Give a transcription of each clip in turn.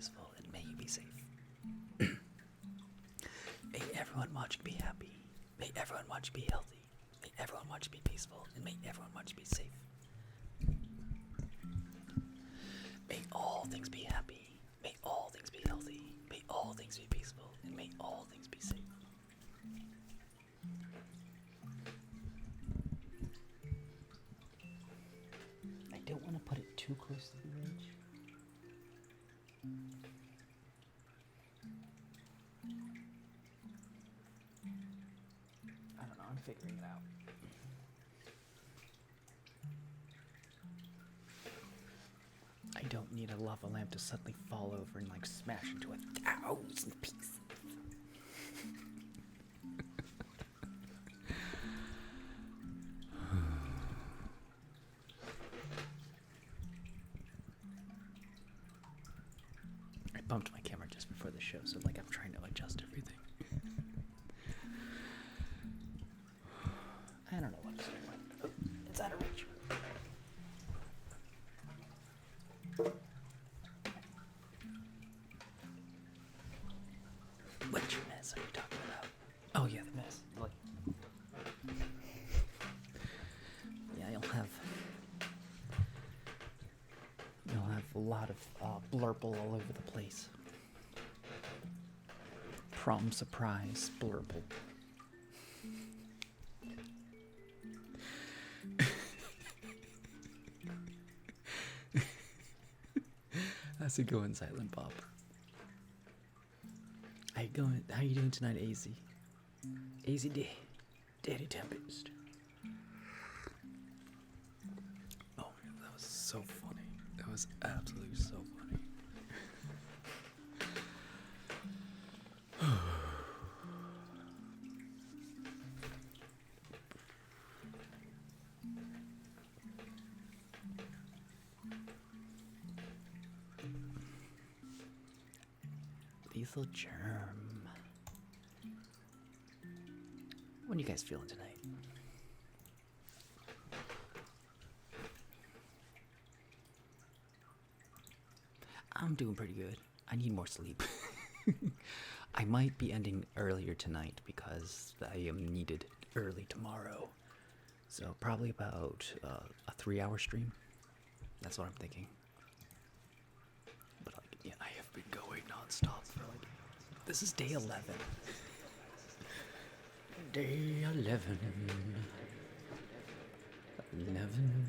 peaceful, and may you be safe. May everyone watching be happy. May everyone watching be healthy. May everyone watching be peaceful, and may everyone watching be safe. May all things be happy. May all things be healthy. May all things be peaceful, and may all things be safe. I don't want to put it too close to the ridge. I don't know, I'm figuring it out. I don't need a lava lamp to suddenly fall over and like smash into 1,000 pieces. I bumped my camera just before the show, so like I'm trying to adjust everything. I don't know what it's doing. It's out of reach. Which mess are you talking about? Oh yeah, the mess. Like, yeah, you'll have a lot of blurple all over the place. Prom surprise blurple. How's it going, Silent Bob? How you doing tonight, AZ? AZ Daddy Tempest. Oh, that was so funny. That was absolutely so funny. Lethal Germ. What are you guys feeling tonight? I'm doing pretty good. I need more sleep. I might be ending earlier tonight because I am needed early tomorrow. So probably about a 3-hour stream. That's what I'm thinking. But like, yeah, I have been going nonstop for like, this is day 11. Day 11. 11.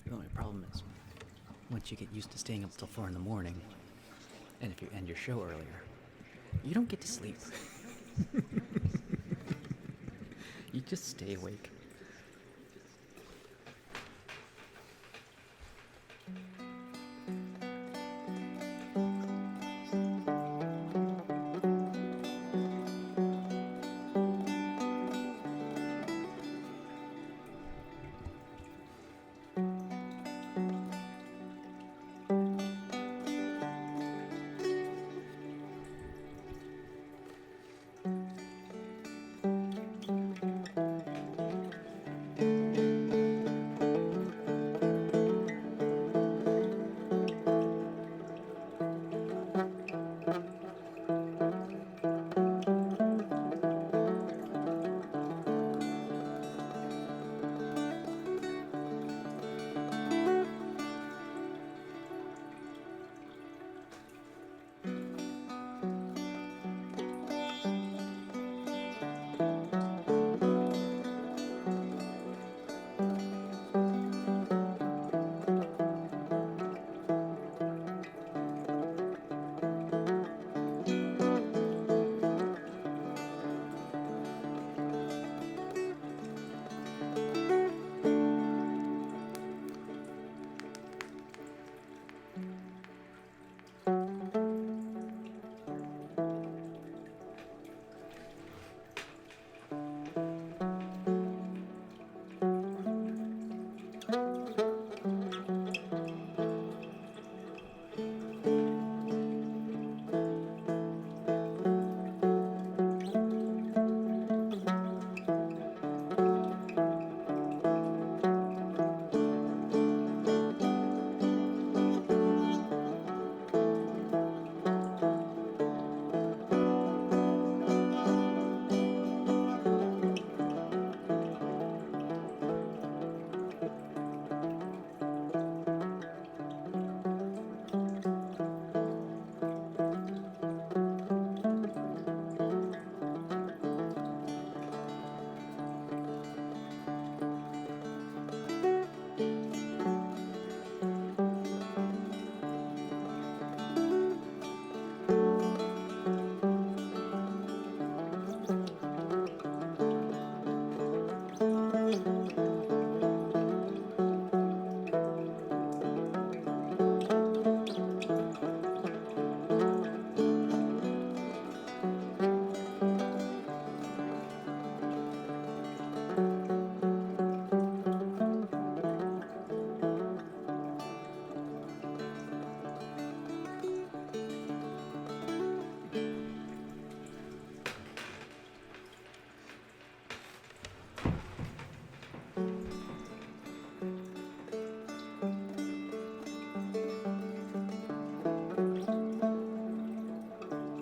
The only problem is, once you get used to staying up till 4 in the morning, and if you end your show earlier, you don't get to sleep. You just stay awake.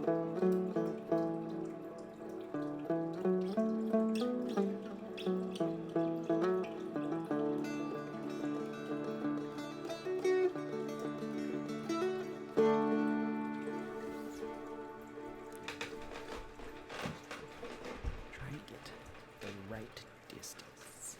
Try to get the right distance.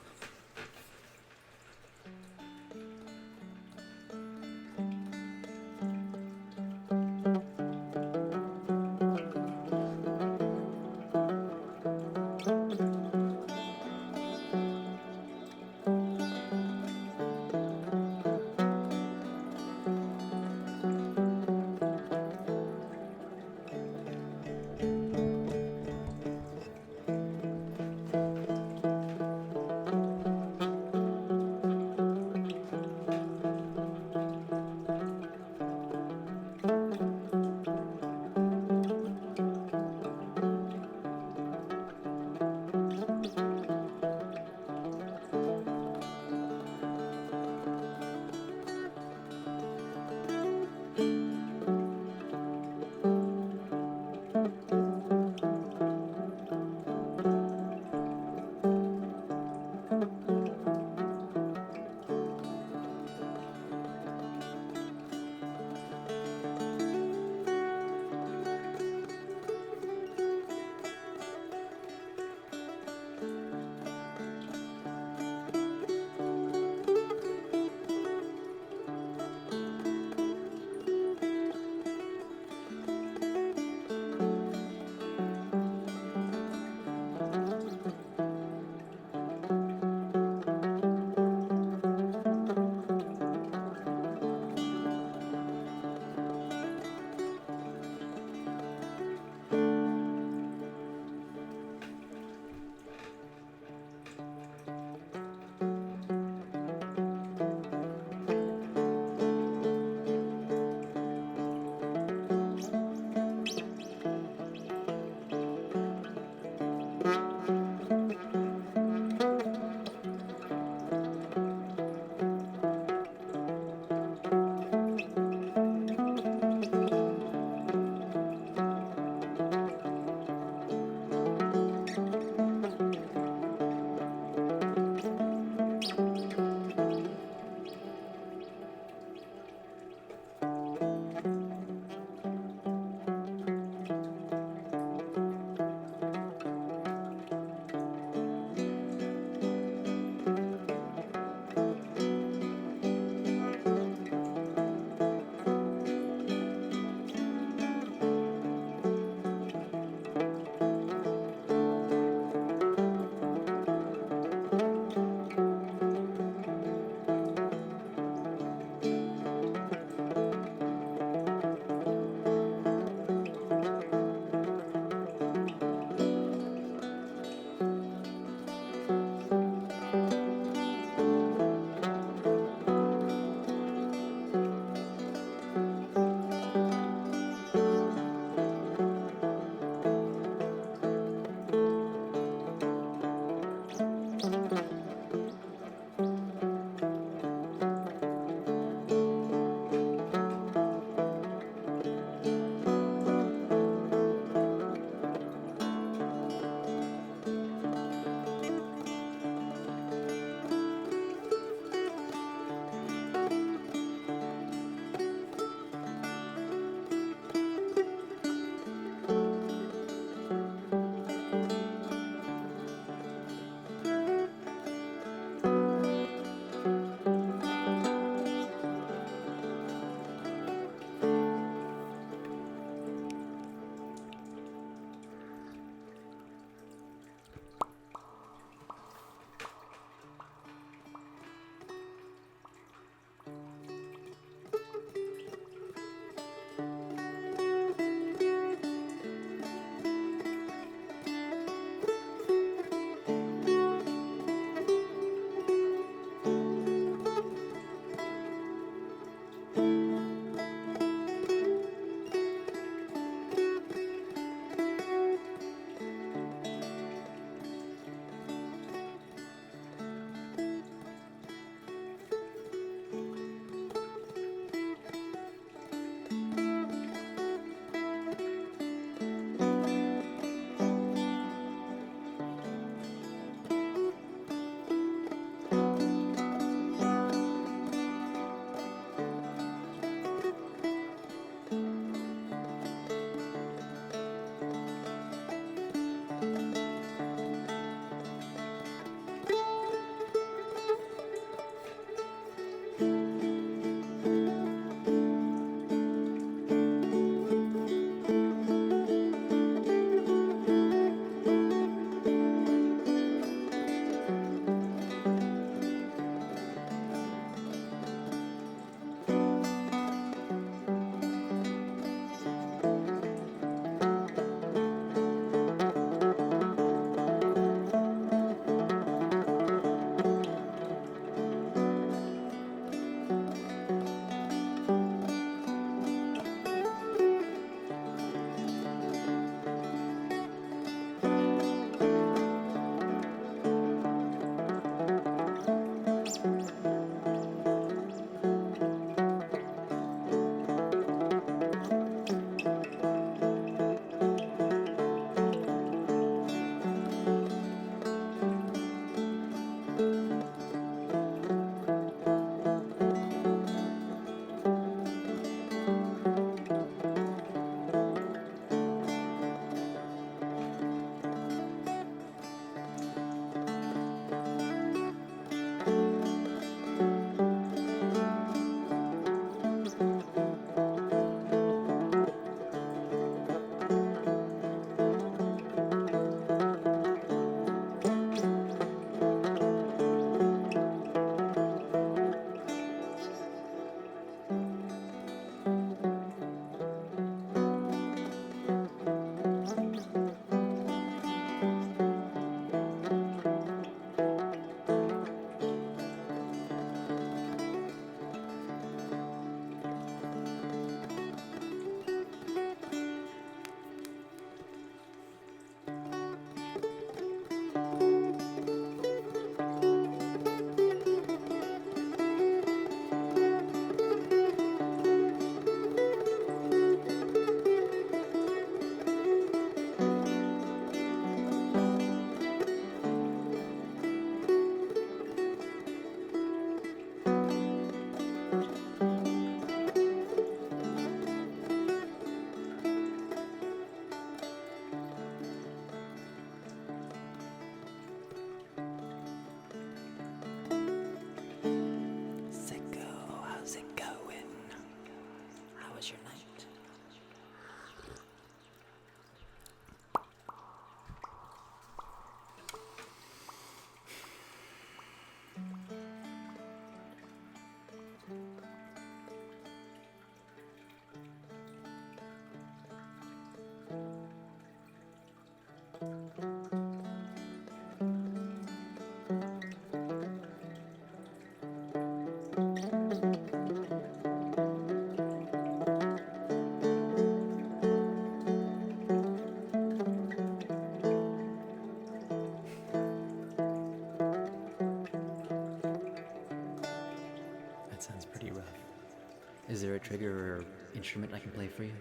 Is there a trigger or instrument I can play for you?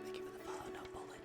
Thank you for the follow, no bullet.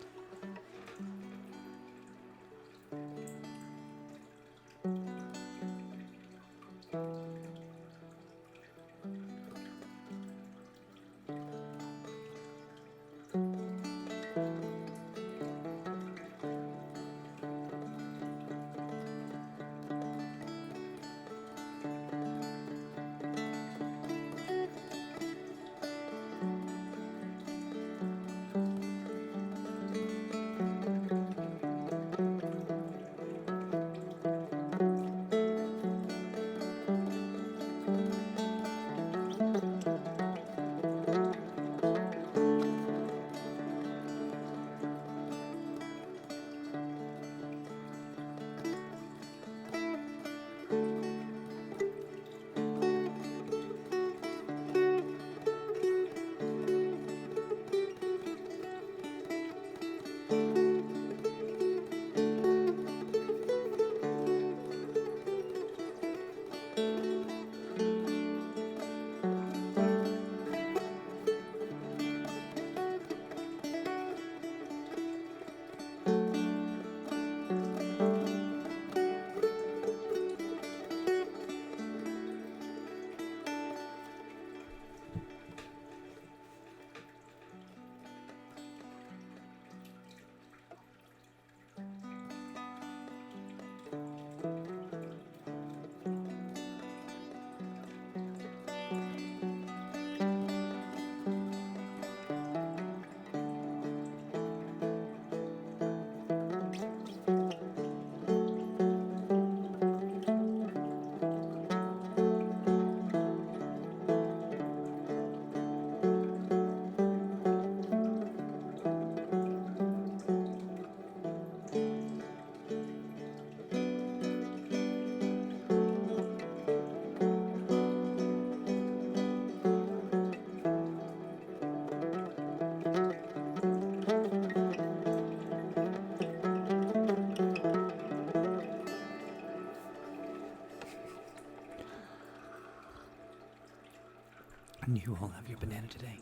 And you all have your banana today.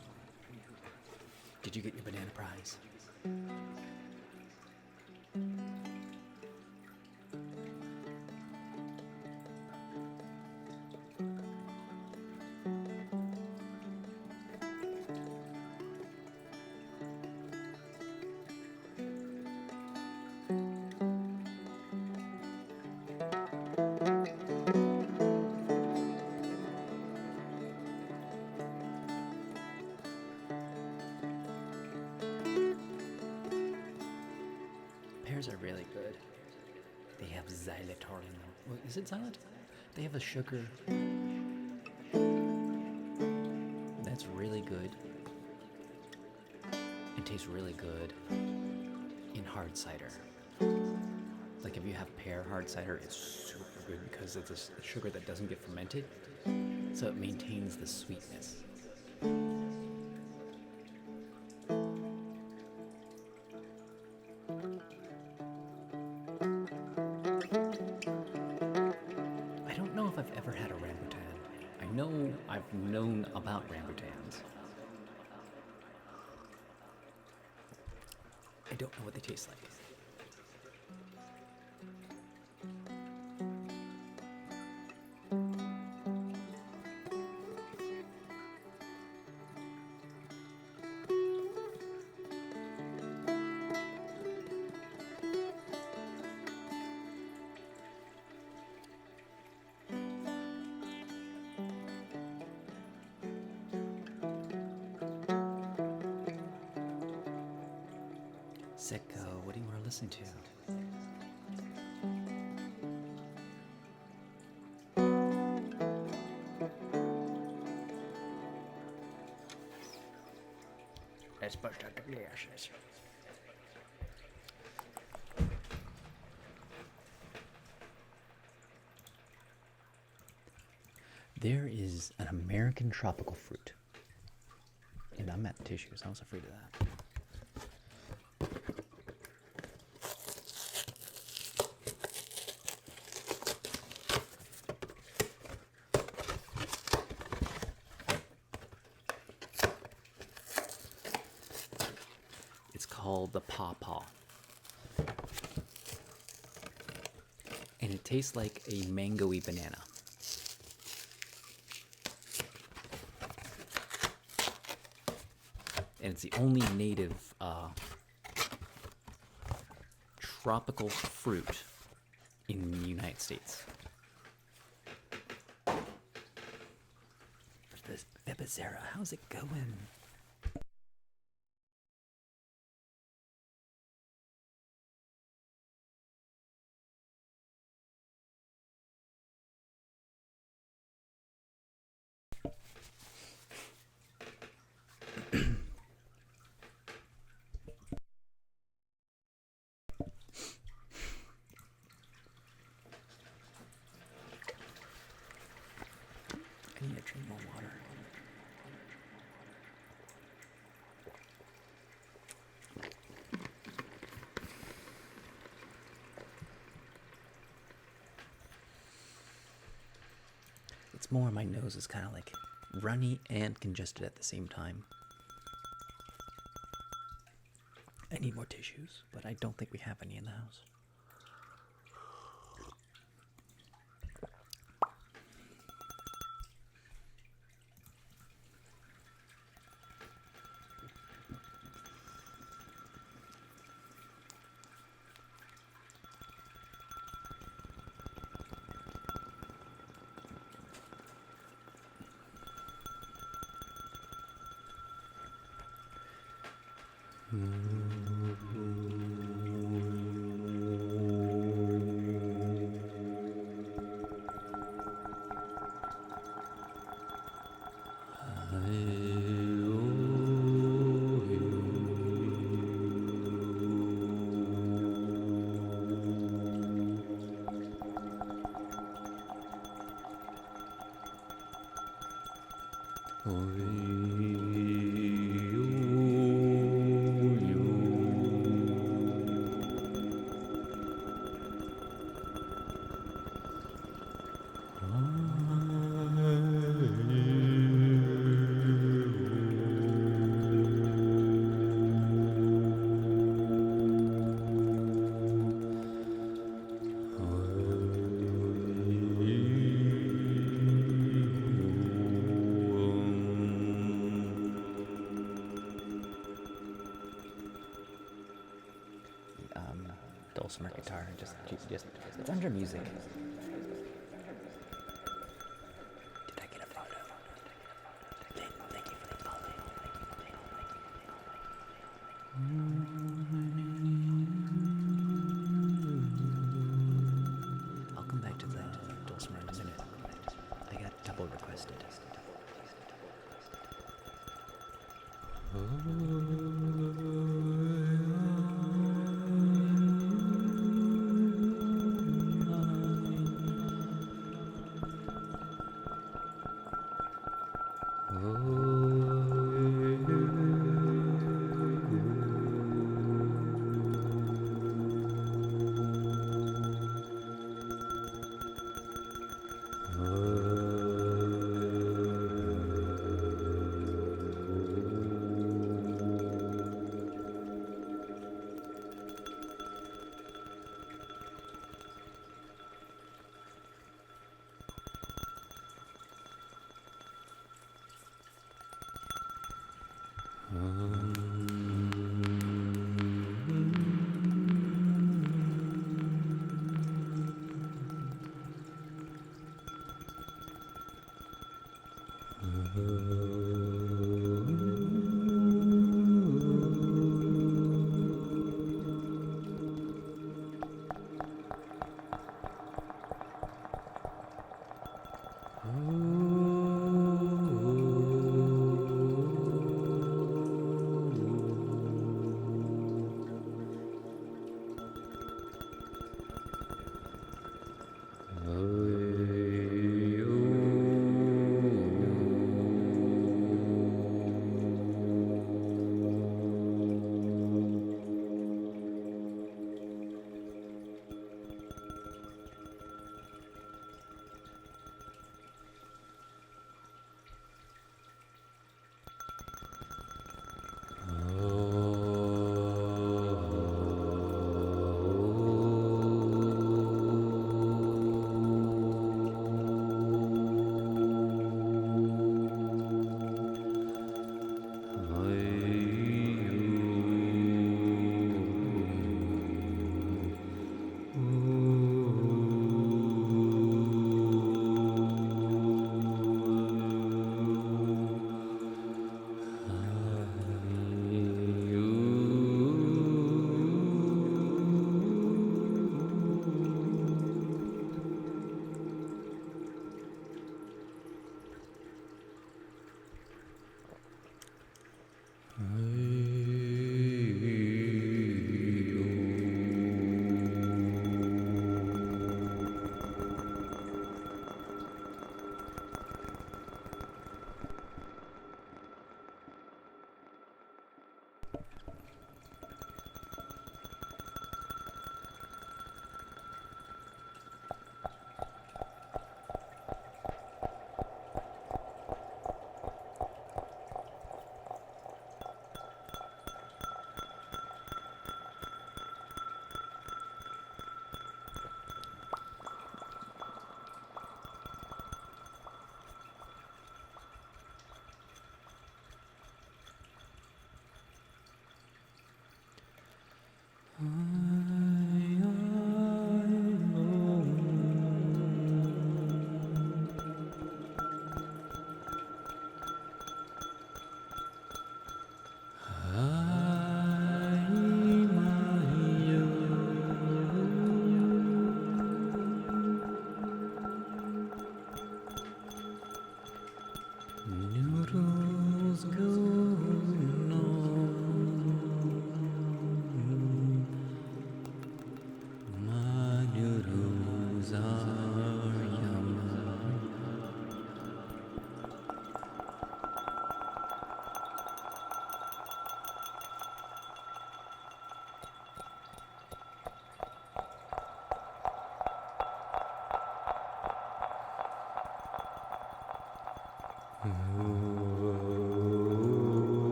Did you get your banana prize? really good. They have xylitol in them. Well, is it xylitol? They have a sugar. That's really good. It tastes really good in hard cider. Like if you have pear hard cider, it's super good because it's a sugar that doesn't get fermented, so it maintains the sweetness. I don't know if I've ever had a rambutan. I know I've known about rambutans. I don't know what they taste like. Sicko, what do you want to listen to? Let's bust out the glasses. There is an American tropical fruit. And I'm at tissues. I was afraid of that. It's called the pawpaw. And it tastes like a mango-y banana. And it's the only native tropical fruit in the United States. Bebezera, how's it going? I need to drink more water. It's more my nose is kind of like runny and congested at the same time. I need more tissues, but I don't think we have any in the house. Dulcimer guitar, just it's under music. Did I get a photo? Thank you for the follow. double requested.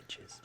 itches.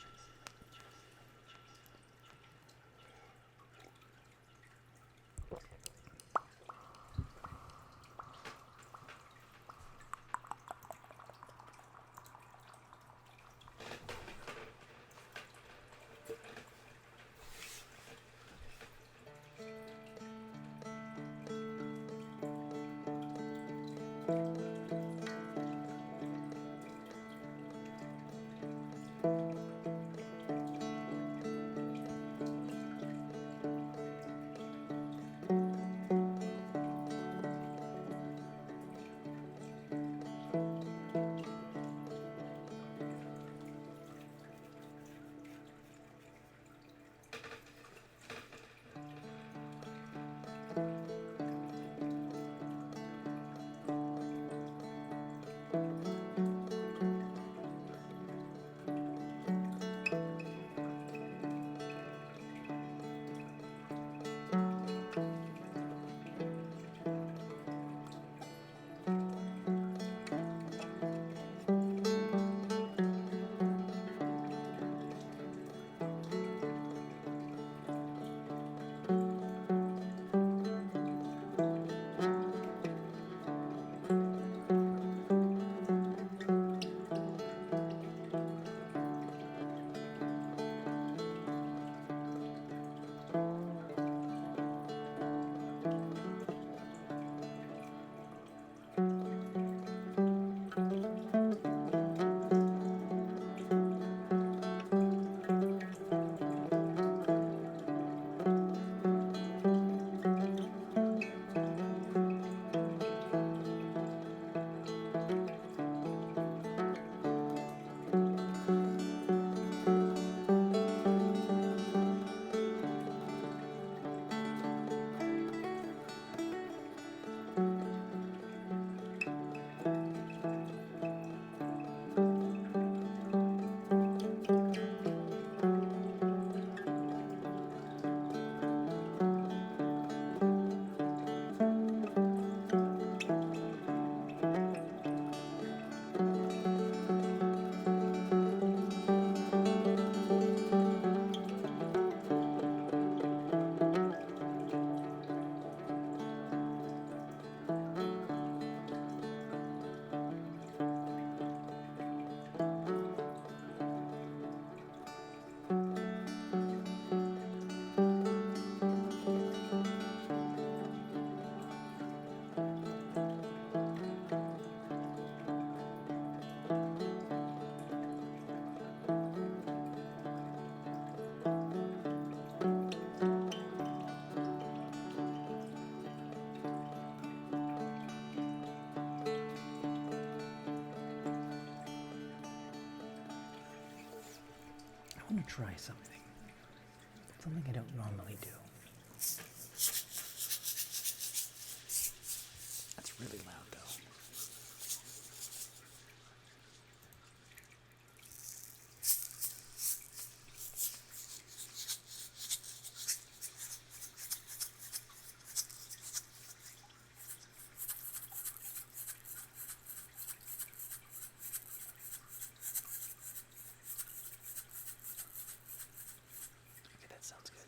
I want to try something. Something I don't normally do. That's really loud, though. Okay, that sounds good.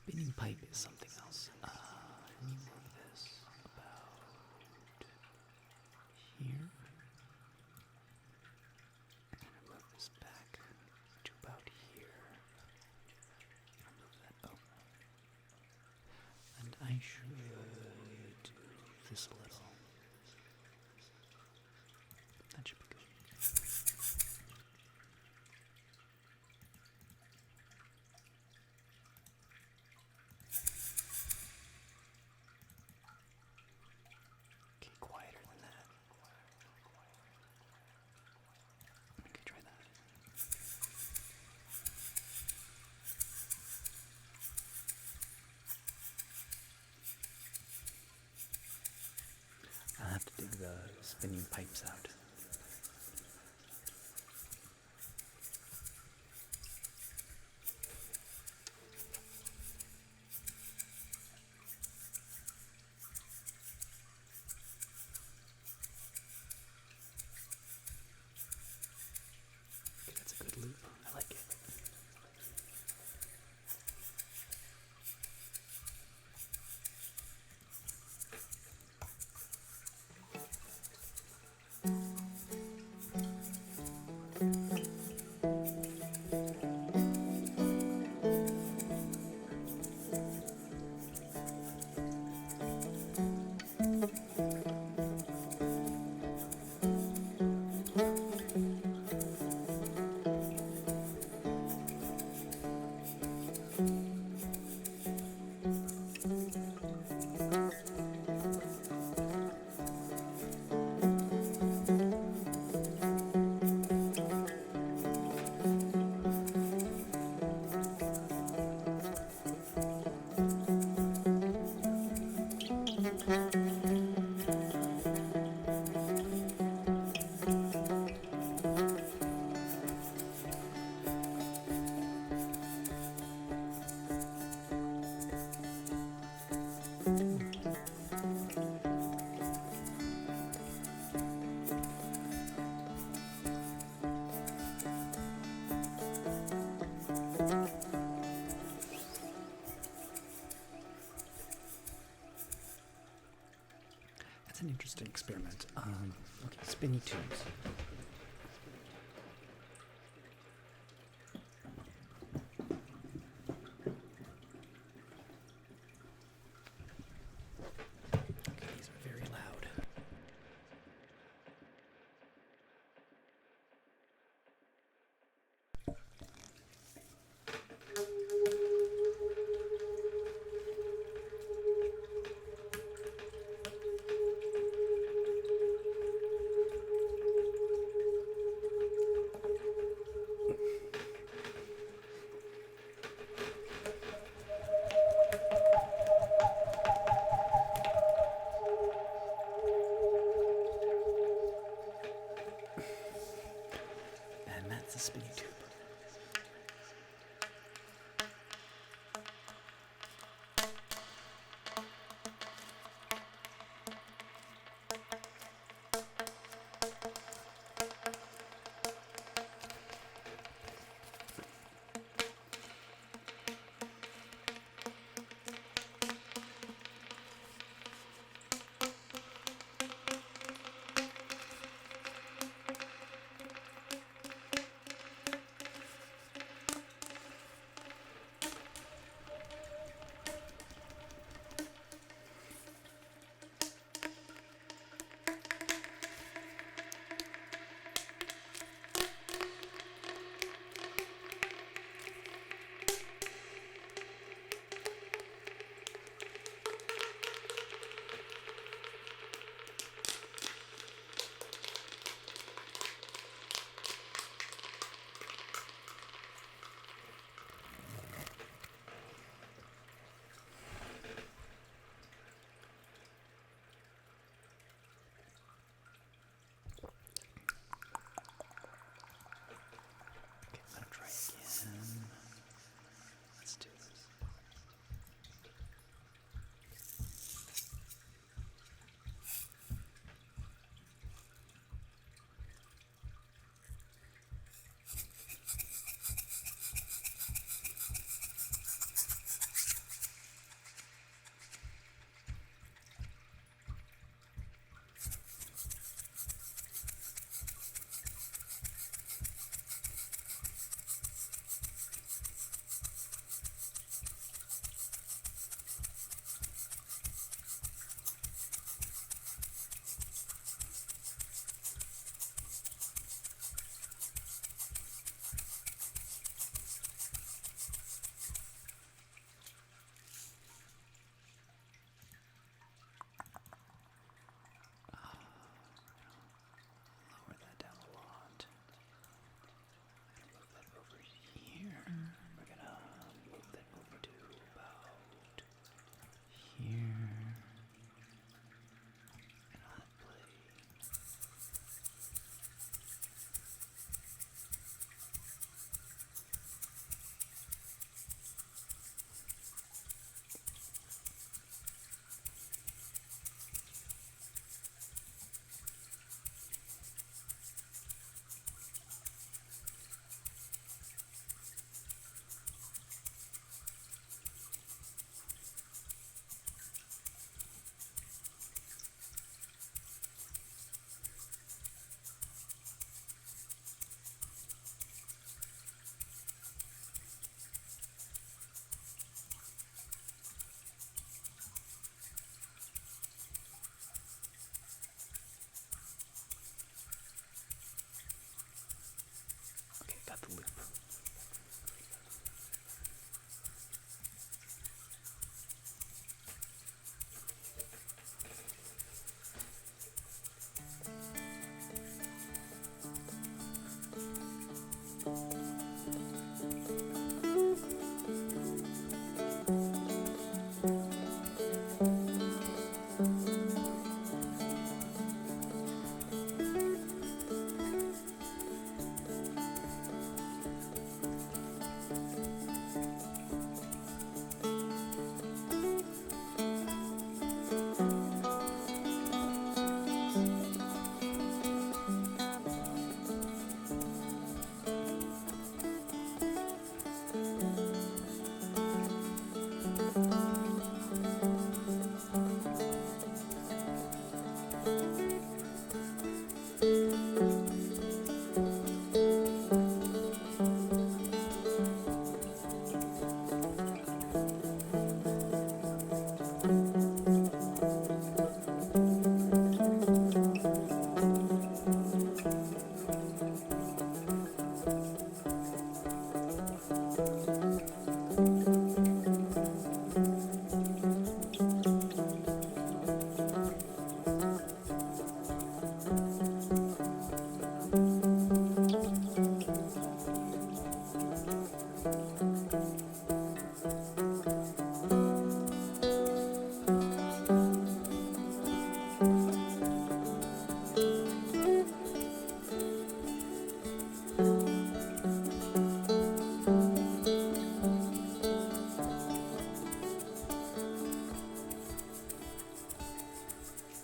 spinning pipe is something else. Let me move this about here. And move this back to about here. Move that up. And I should do this a little. That should be good. Okay, quieter than that. Okay, try that. I'll have to dig the spinning pipes out. Okay, that's a good loop. I like it. That's an interesting experiment. Okay, spinny tubes. Okay, these are very loud.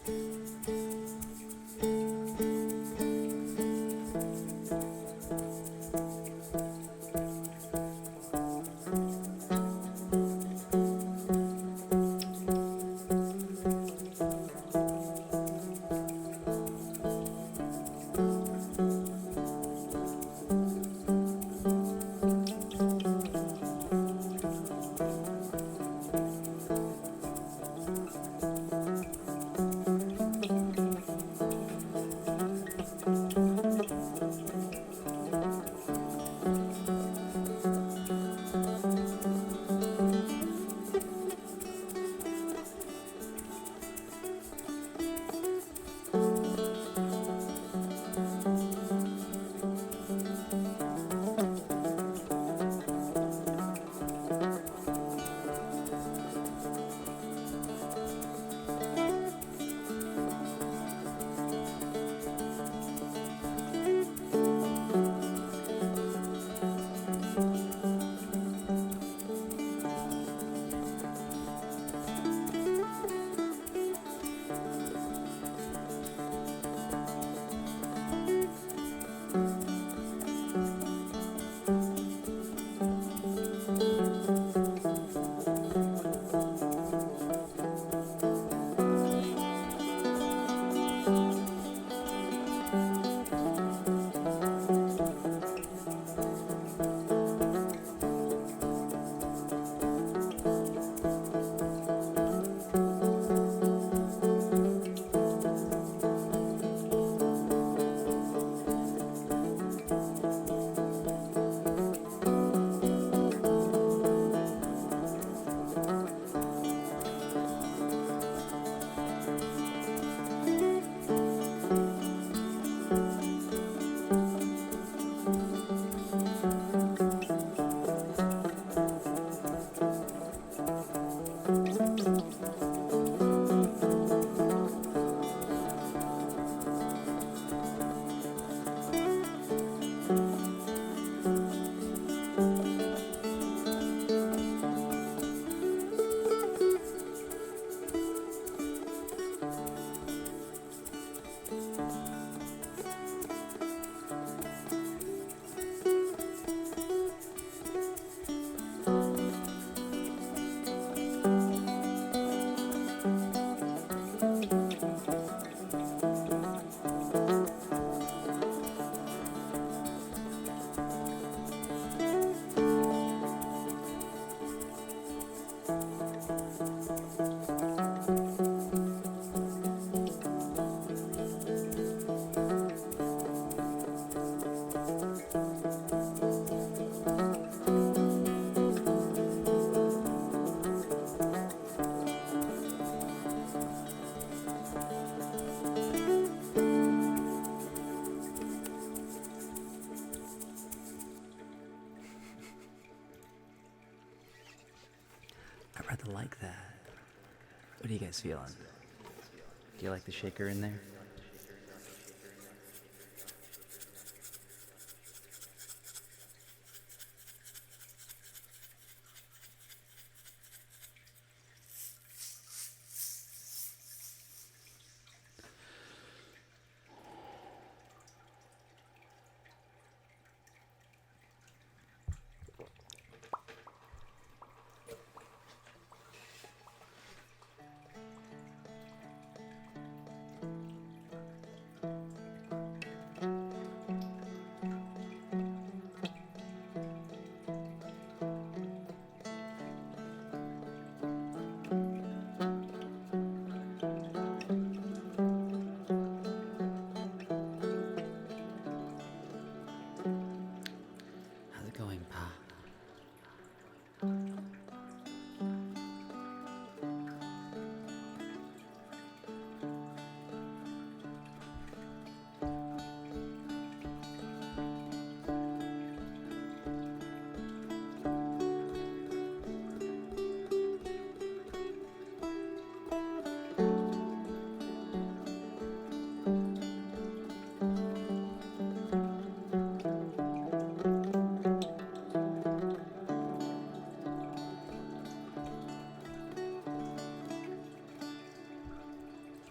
I rather like that. What are you guys feeling? Do you like the shaker in there?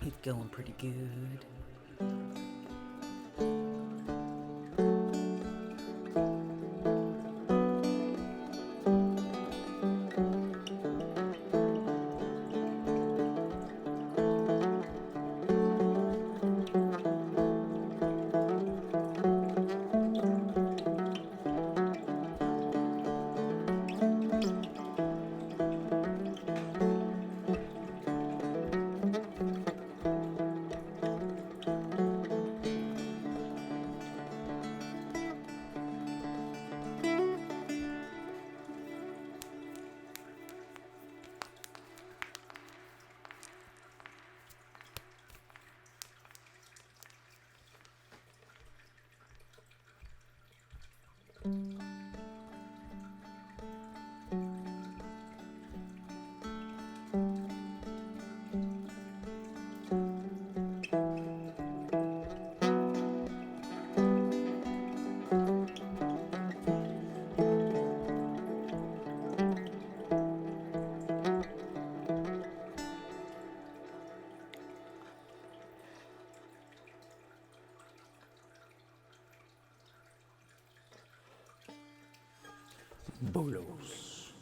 It's going pretty good. Bolos.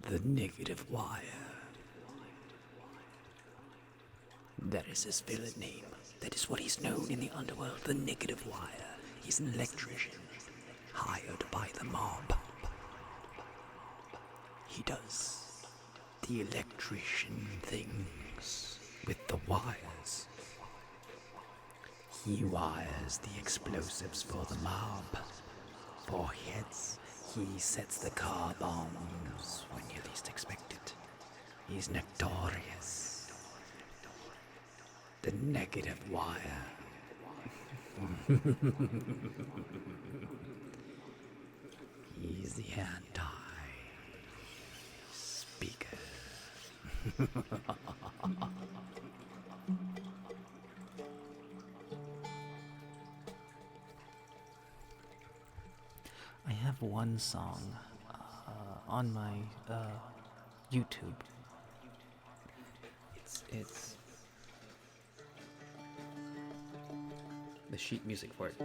The negative wire. That is his villain name. That is what he's known in the underworld. The negative wire. He's an electrician, hired by the mob. He does the electrician things with the wires. He wires the explosives for the mob. For hits, he sets the car bombs when you least expect it. He's notorious. The negative wire. He's the anti-speaker. I have one song on my YouTube. It's the sheet music for it.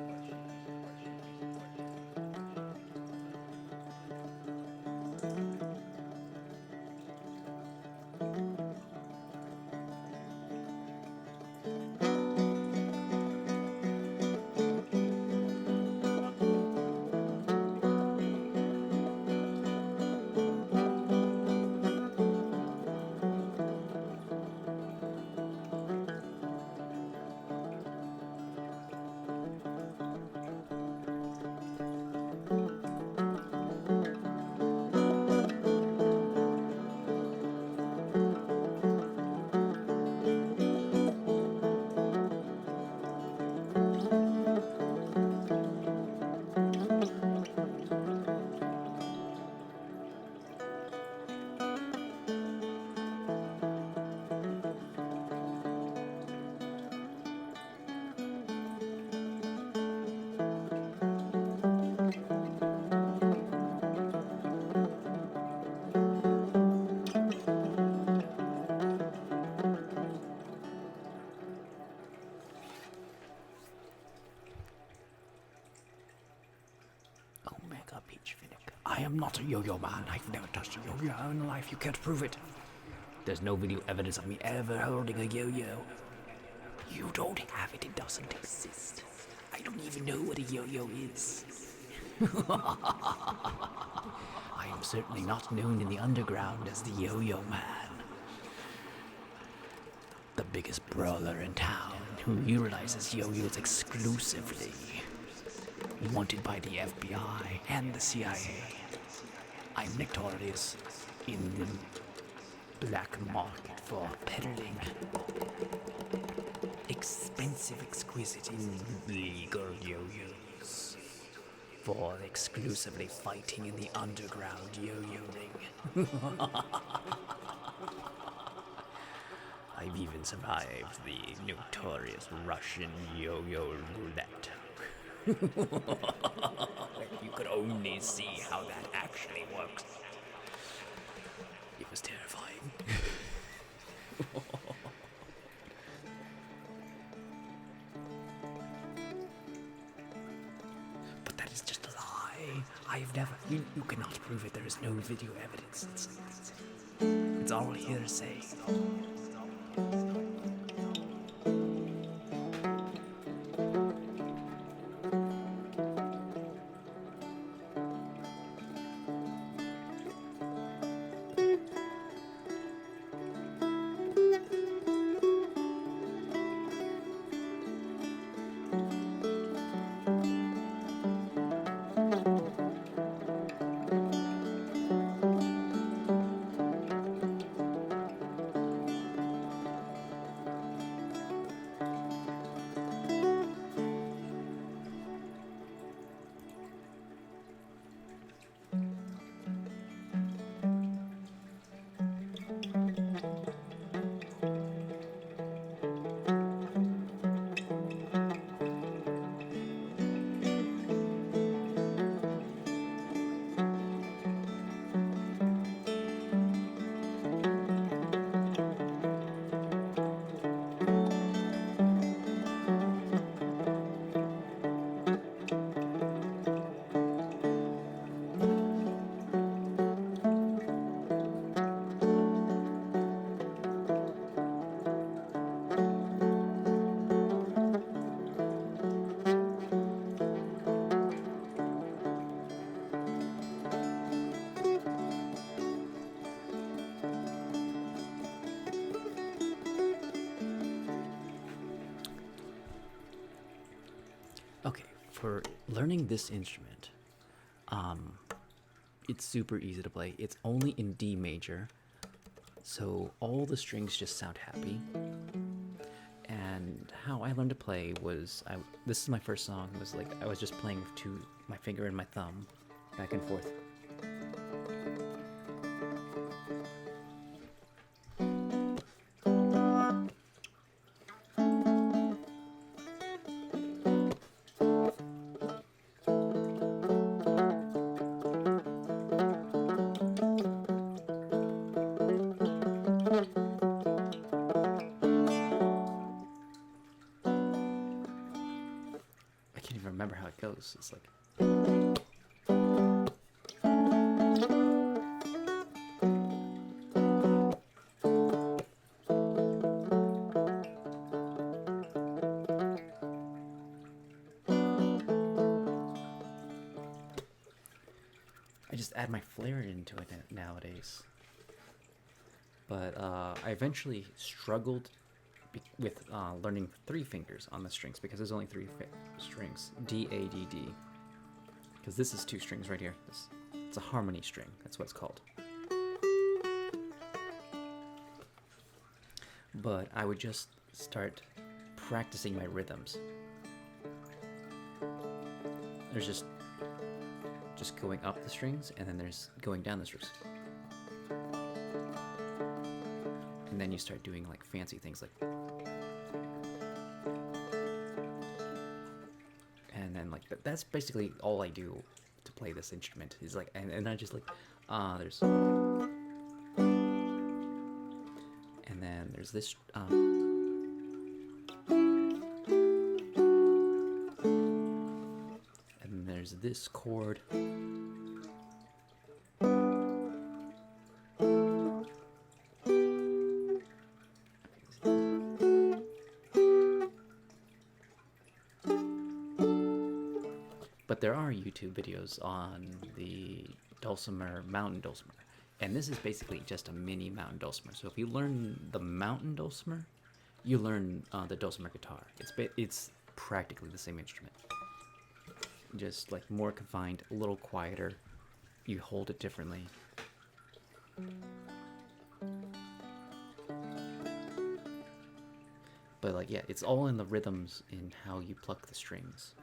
I am not a yo-yo man. I've never touched a yo-yo in life. You can't prove it. There's no video evidence of me ever holding a yo-yo. You don't have it. It doesn't exist. I don't even know what a yo-yo is. I am certainly not known in the underground as the yo-yo man. The biggest brawler in town who utilizes yo-yos exclusively. Wanted by the FBI and the CIA. I'm notorious in the black market for peddling expensive, exquisite, illegal yo-yos. For exclusively fighting in the underground yo-yo ring. I've even survived the notorious Russian yo-yo roulette. You could only see how that actually works. It was terrifying. never. You cannot prove it. There is no video evidence. It's all hearsay. Okay, for learning this instrument, it's super easy to play. It's only in D major, so all the strings just sound happy. And how I learned to play was, this is my first song. It was like I was just playing with my finger and my thumb, back and forth. I can't even remember how it goes. It's like. I just add my flair into it nowadays. But I eventually struggled with learning 3 fingers on the strings because there's only 3 strings, D, A, D, D. Because this is 2 strings right here. It's a harmony string. That's what it's called. But I would just start practicing my rhythms. There's just going up the strings, and then there's going down the strings. And then you start doing like fancy things like, and then like that's basically all I do to play this instrument is like, and I just like there's, and then there's this and there's this chord. But there are YouTube videos on the dulcimer, mountain dulcimer, and this is basically just a mini mountain dulcimer. So if you learn the mountain dulcimer, you learn the dulcimer guitar. It's practically the same instrument, just like more confined, a little quieter. You hold it differently. But like, yeah, it's all in the rhythms in how you pluck the strings.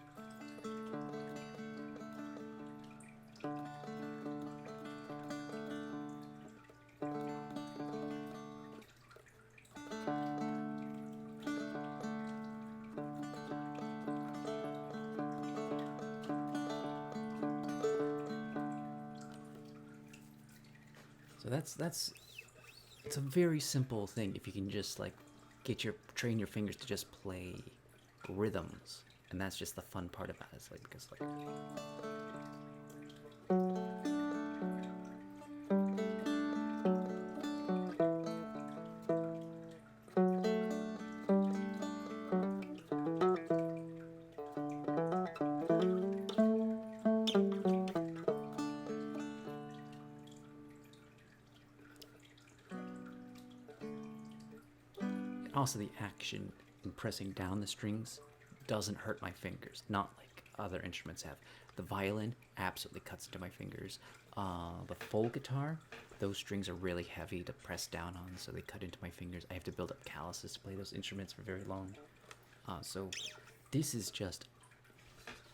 So it's a very simple thing if you can just like train your fingers to just play rhythms, and that's just the fun part about it. It's like, because like also the action in pressing down the strings doesn't hurt my fingers, not like other instruments have. The violin absolutely cuts into my fingers. The full guitar, those strings are really heavy to press down on, so they cut into my fingers. I have to build up calluses to play those instruments for very long. So this is just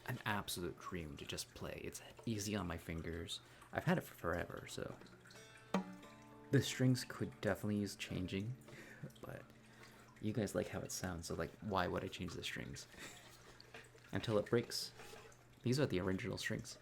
an absolute dream to just play. It's easy on my fingers. I've had it for forever, so the strings could definitely use changing, but you guys like how it sounds, so like, why would I change the strings? Until it breaks. These are the original strings.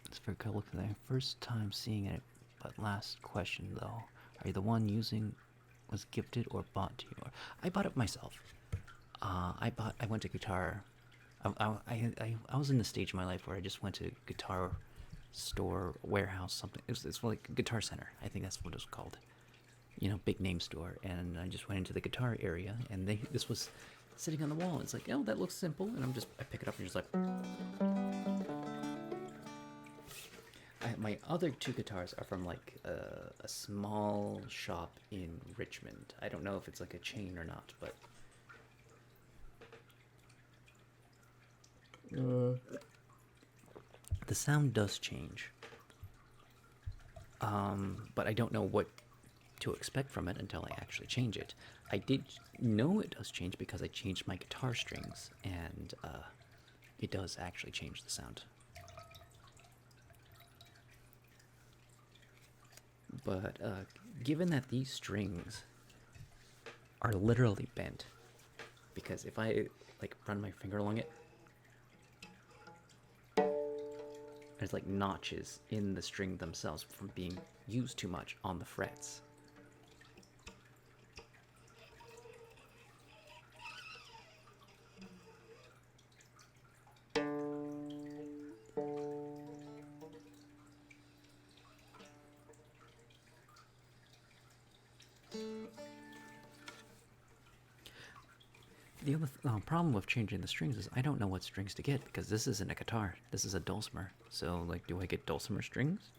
It's very cool looking there. First time seeing it, but last question though. Are you the one using, was gifted or bought to you? I bought it myself. I went to guitar. I was in the stage of my life where I just went to guitar store, warehouse, something. It's like a Guitar Center. I think that's what it was called. You know, big name store. And I just went into the guitar area, and this was sitting on the wall. It's like, oh, that looks simple. And I pick it up and just like. My other two guitars are from like a small shop in Richmond. I don't know if it's like a chain or not, but the sound does change. But I don't know what to expect from it until I actually change it. I did know it does change because I changed my guitar strings, and it does actually change the sound. But given that these strings are literally bent, because if I like run my finger along it, there's like notches in the string themselves from being used too much on the frets. The other problem with changing the strings is I don't know what strings to get, because this isn't a guitar. This is a dulcimer. So, like, do I get dulcimer strings?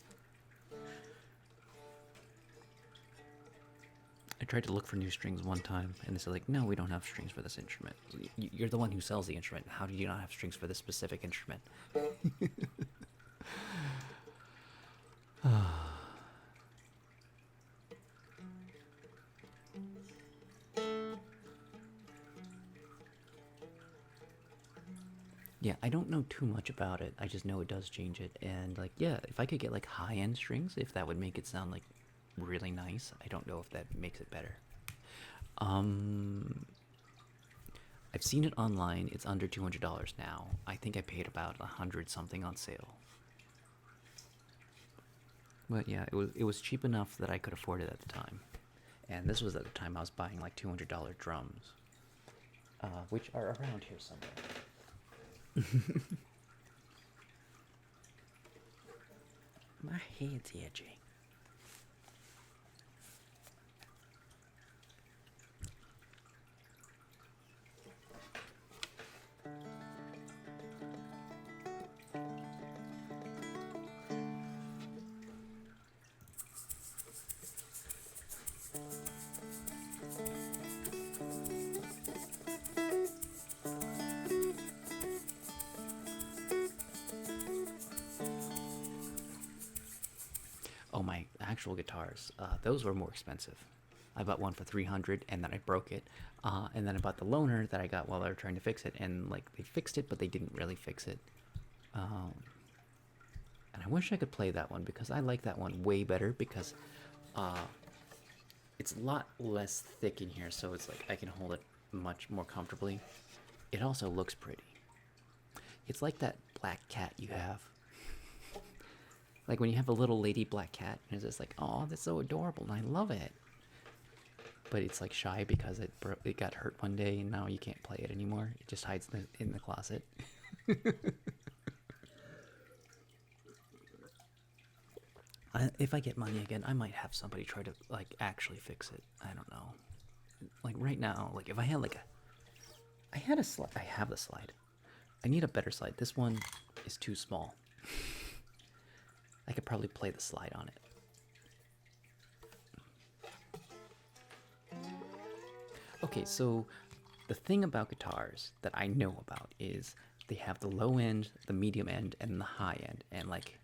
I tried to look for new strings one time, and they said, like, no, we don't have strings for this instrument. You're the one who sells the instrument. How do you not have strings for this specific instrument? Yeah, I don't know too much about it. I just know it does change it. And, like, yeah, if I could get, like, high-end strings, if that would make it sound, like, really nice. I don't know if that makes it better. I've seen it online. It's under $200 now. I think I paid about 100 something on sale. But yeah, it was cheap enough that I could afford it at the time. And this was at the time I was buying like $200 drums, which are around here somewhere. My head's itchy. Oh, my actual guitars, those were more expensive. I bought one for 300 and then I broke it. And then I bought the loaner that I got while they were trying to fix it, and like they fixed it, but they didn't really fix it. And I wish I could play that one because I like that one way better because it's a lot less thick in here, so it's like I can hold it much more comfortably. It also looks pretty. It's like that black cat you have. Like when you have a little lady black cat, and it's just like, oh, that's so adorable, and I love it. But it's like shy because it got hurt one day, and now you can't play it anymore. It just hides in the closet. If I get money again, I might have somebody try to like actually fix it. I don't know. Like right now, like if I had like a, I had a slide. I have the slide. I need a better slide. This one is too small. I could probably play the slide on it. Okay, so the thing about guitars that I know about is they have the low end, the medium end, and the high end. And like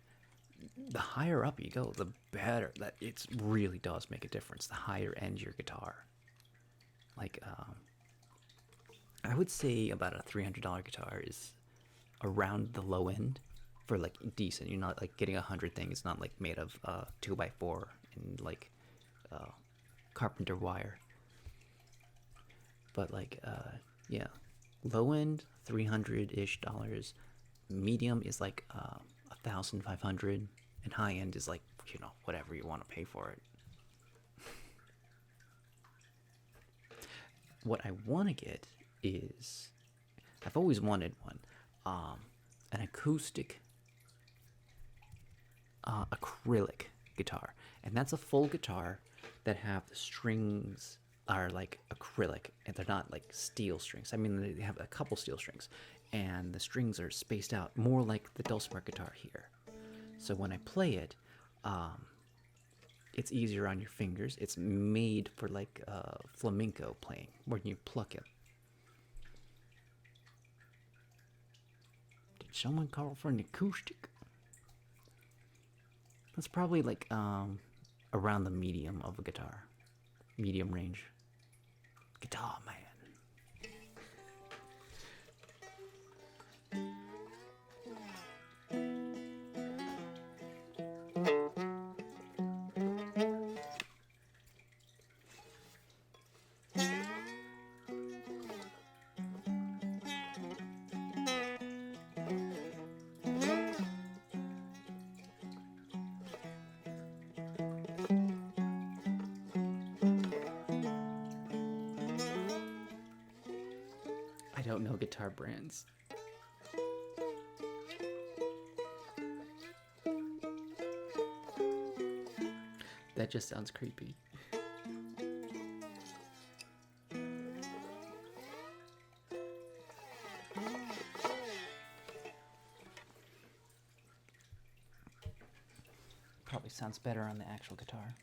the higher up you go, the better. That it really does make a difference. The higher end your guitar. Like I would say about a $300 guitar is around the low end for like decent. You're not like getting 100 thing. It's not like made of 2x4 and like carpenter wire. But like yeah, low end $300-ish dollars. Medium is like 1,500, and high end is like, you know, whatever you want to pay for it. What I want to get is, I've always wanted one, an acoustic acrylic guitar, and that's a full guitar that have the strings are like acrylic and they're not like steel strings. I mean, they have a couple steel strings, and the strings are spaced out more like the dulcimer guitar here. So when I play it, it's easier on your fingers. It's made for like flamenco playing, where you pluck it. Did someone call for an acoustic? That's probably like around the medium of a guitar, medium range. Guitar man. I don't know guitar brands. That just sounds creepy. Probably sounds better on the actual guitar.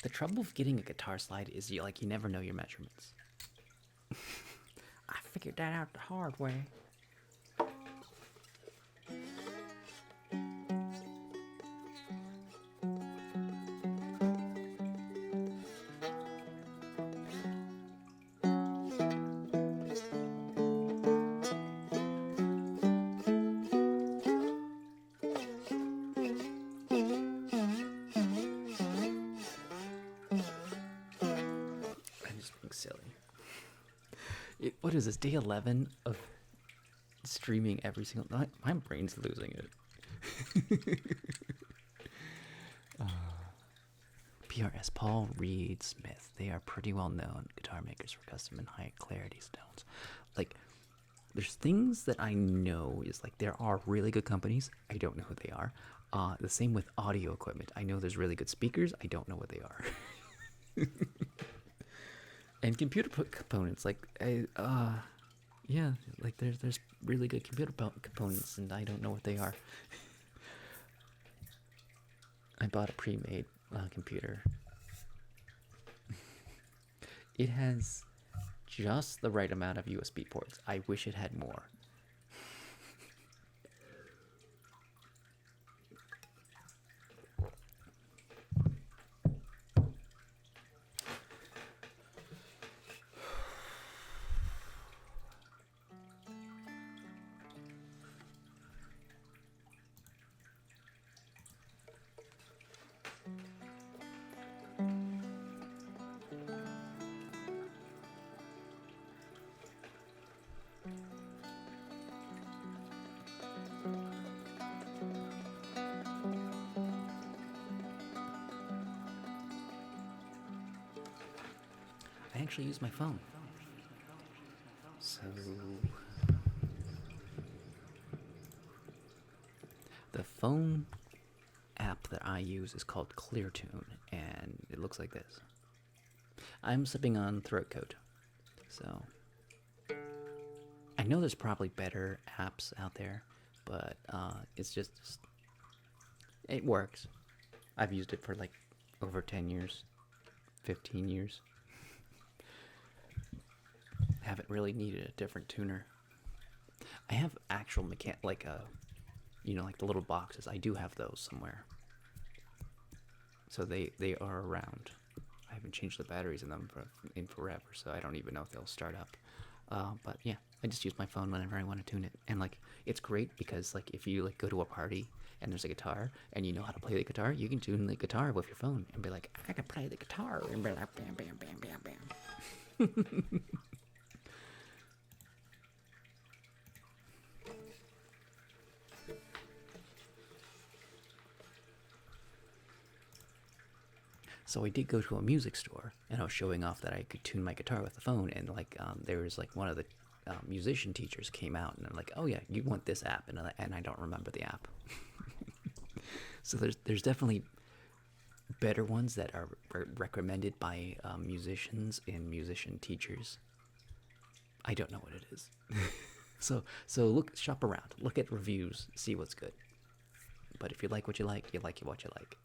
The trouble of getting a guitar slide is you never know your measurements. I figured that out the hard way. Silly. What is this, day 11 of streaming every single night? My brain's losing it. PRS, Paul Reed Smith. They are pretty well known guitar makers for custom and high clarity tones. Like, there's things that I know is like there are really good companies. I don't know who they are. The same with audio equipment. I know there's really good speakers. I don't know what they are. And computer components, like, yeah, like there's really good computer components, and I don't know what they are. I bought a pre-made computer. It has just the right amount of USB ports. I wish it had more. I actually use my phone. So the phone that I use is called ClearTune, and it looks like this. I'm sipping on throat coat, so I know there's probably better apps out there, but it's just it works. I've used it for like over 10 years, 15 years. Haven't really needed a different tuner. I have actual like like the little boxes. I do have those somewhere. So they are around. I haven't changed the batteries in them in forever, so I don't even know if they'll start up. But yeah, I just use my phone whenever I want to tune it, and like it's great because like if you like go to a party and there's a guitar and you know how to play the guitar, you can tune the guitar with your phone and be like, I can play the guitar, and be like, bam, bam, bam, bam, bam. So I did go to a music store, and I was showing off that I could tune my guitar with the phone, and like there was like one of the musician teachers came out, and they're like, "Oh yeah, you want this app," and I don't remember the app. So there's definitely better ones that are recommended by musicians and musician teachers. I don't know what it is. So shop around, look at reviews, see what's good. But if you like what you like what you like.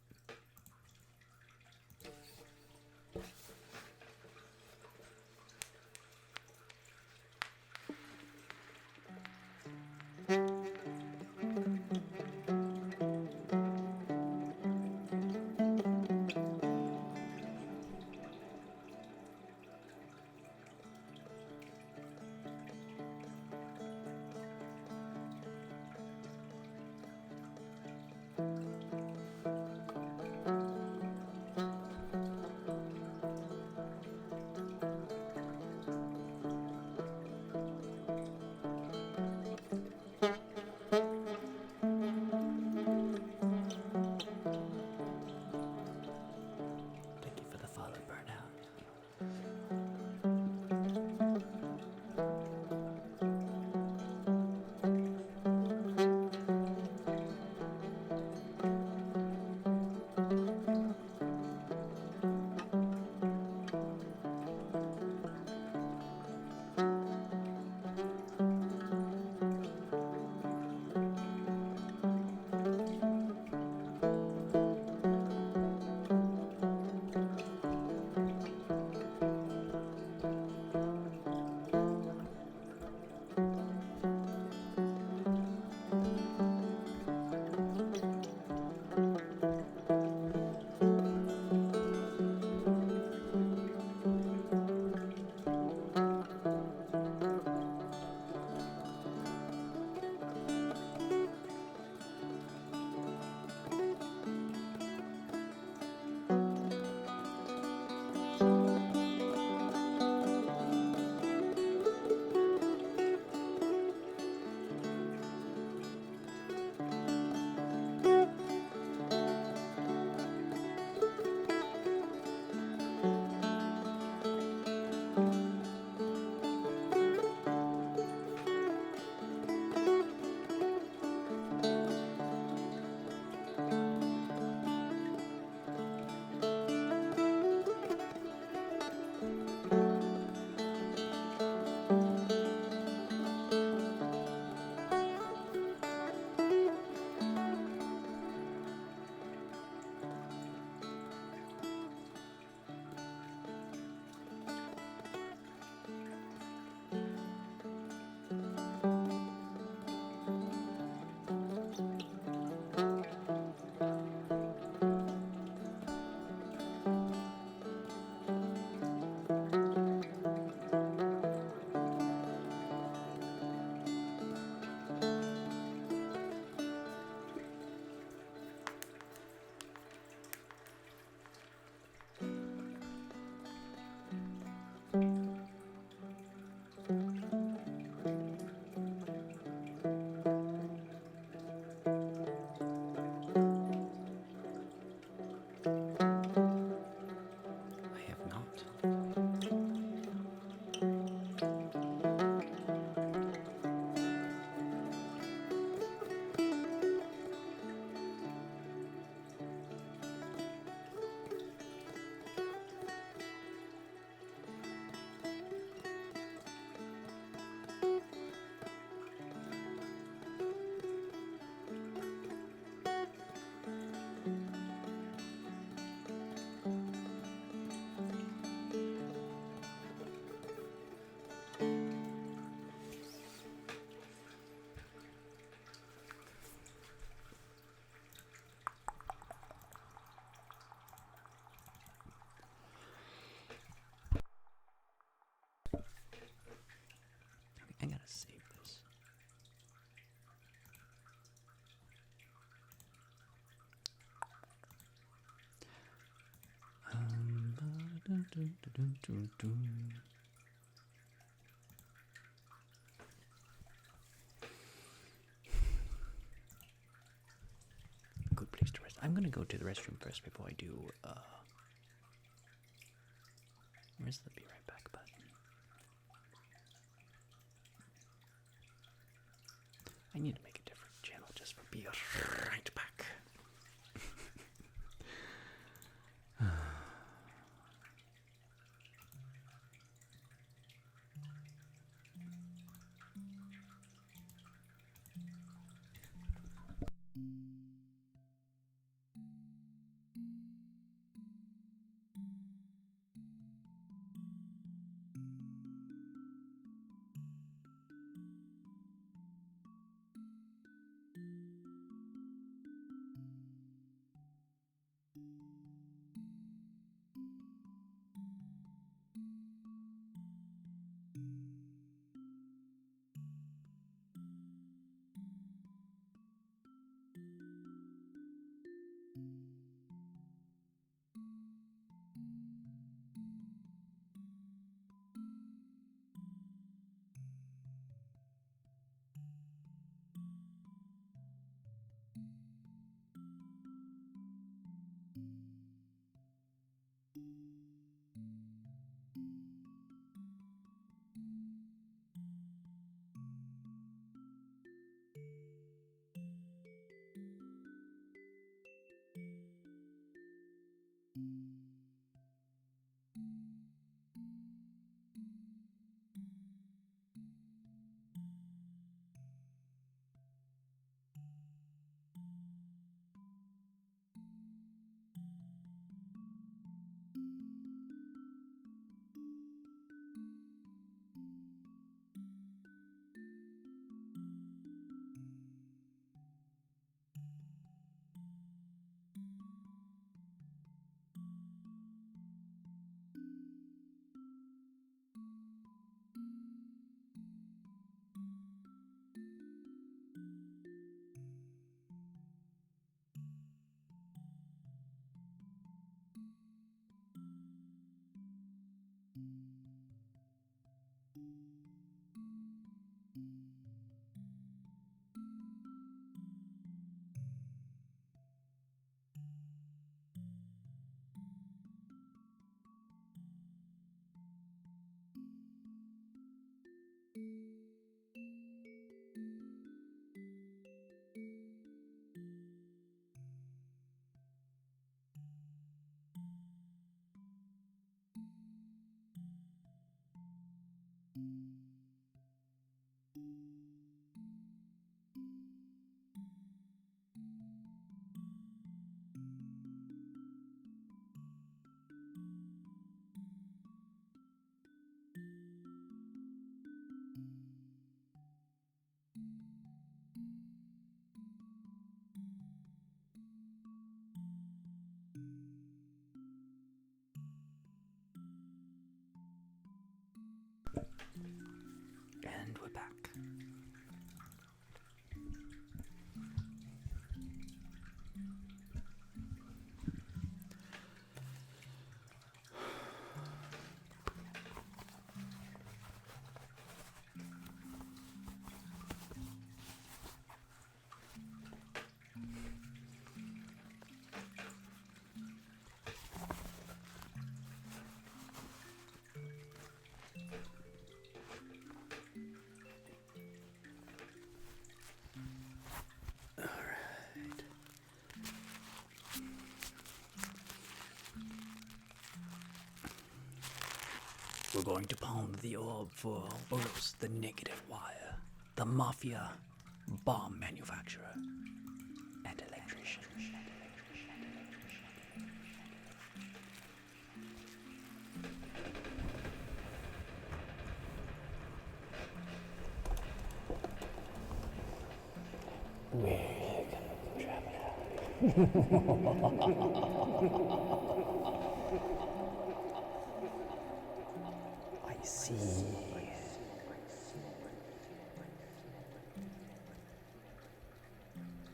Good place to rest. I'm gonna go to the restroom first before I do. Where's the be right back button? I need to make a different channel just for be right back. And we're back. We're going to pound the orb for Boros, the negative wire, the mafia, bomb manufacturer, and electrician. We're I see.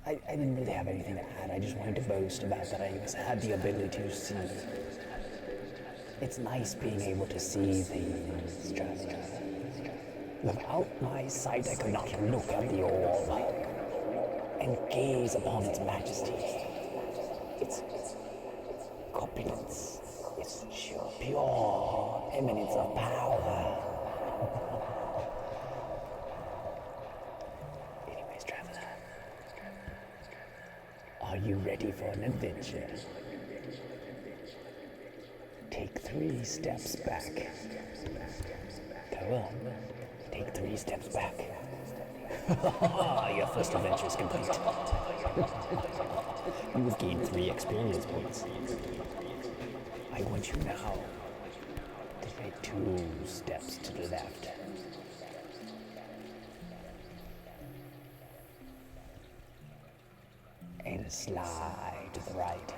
I didn't really have anything to add. I just wanted to boast about that I had the ability to see. It's nice being able to see things, Traveler. Without my sight, I could not look at the orb and gaze upon its majesty, its corpulence, its pure eminence of power. Anyways, Traveler, are you ready for an adventure? Take 3 steps back. Go on, take 3 steps back. Your first adventure is complete. You've gained 3 experience points. I want you now to take 2 steps to the left. And slide to the right.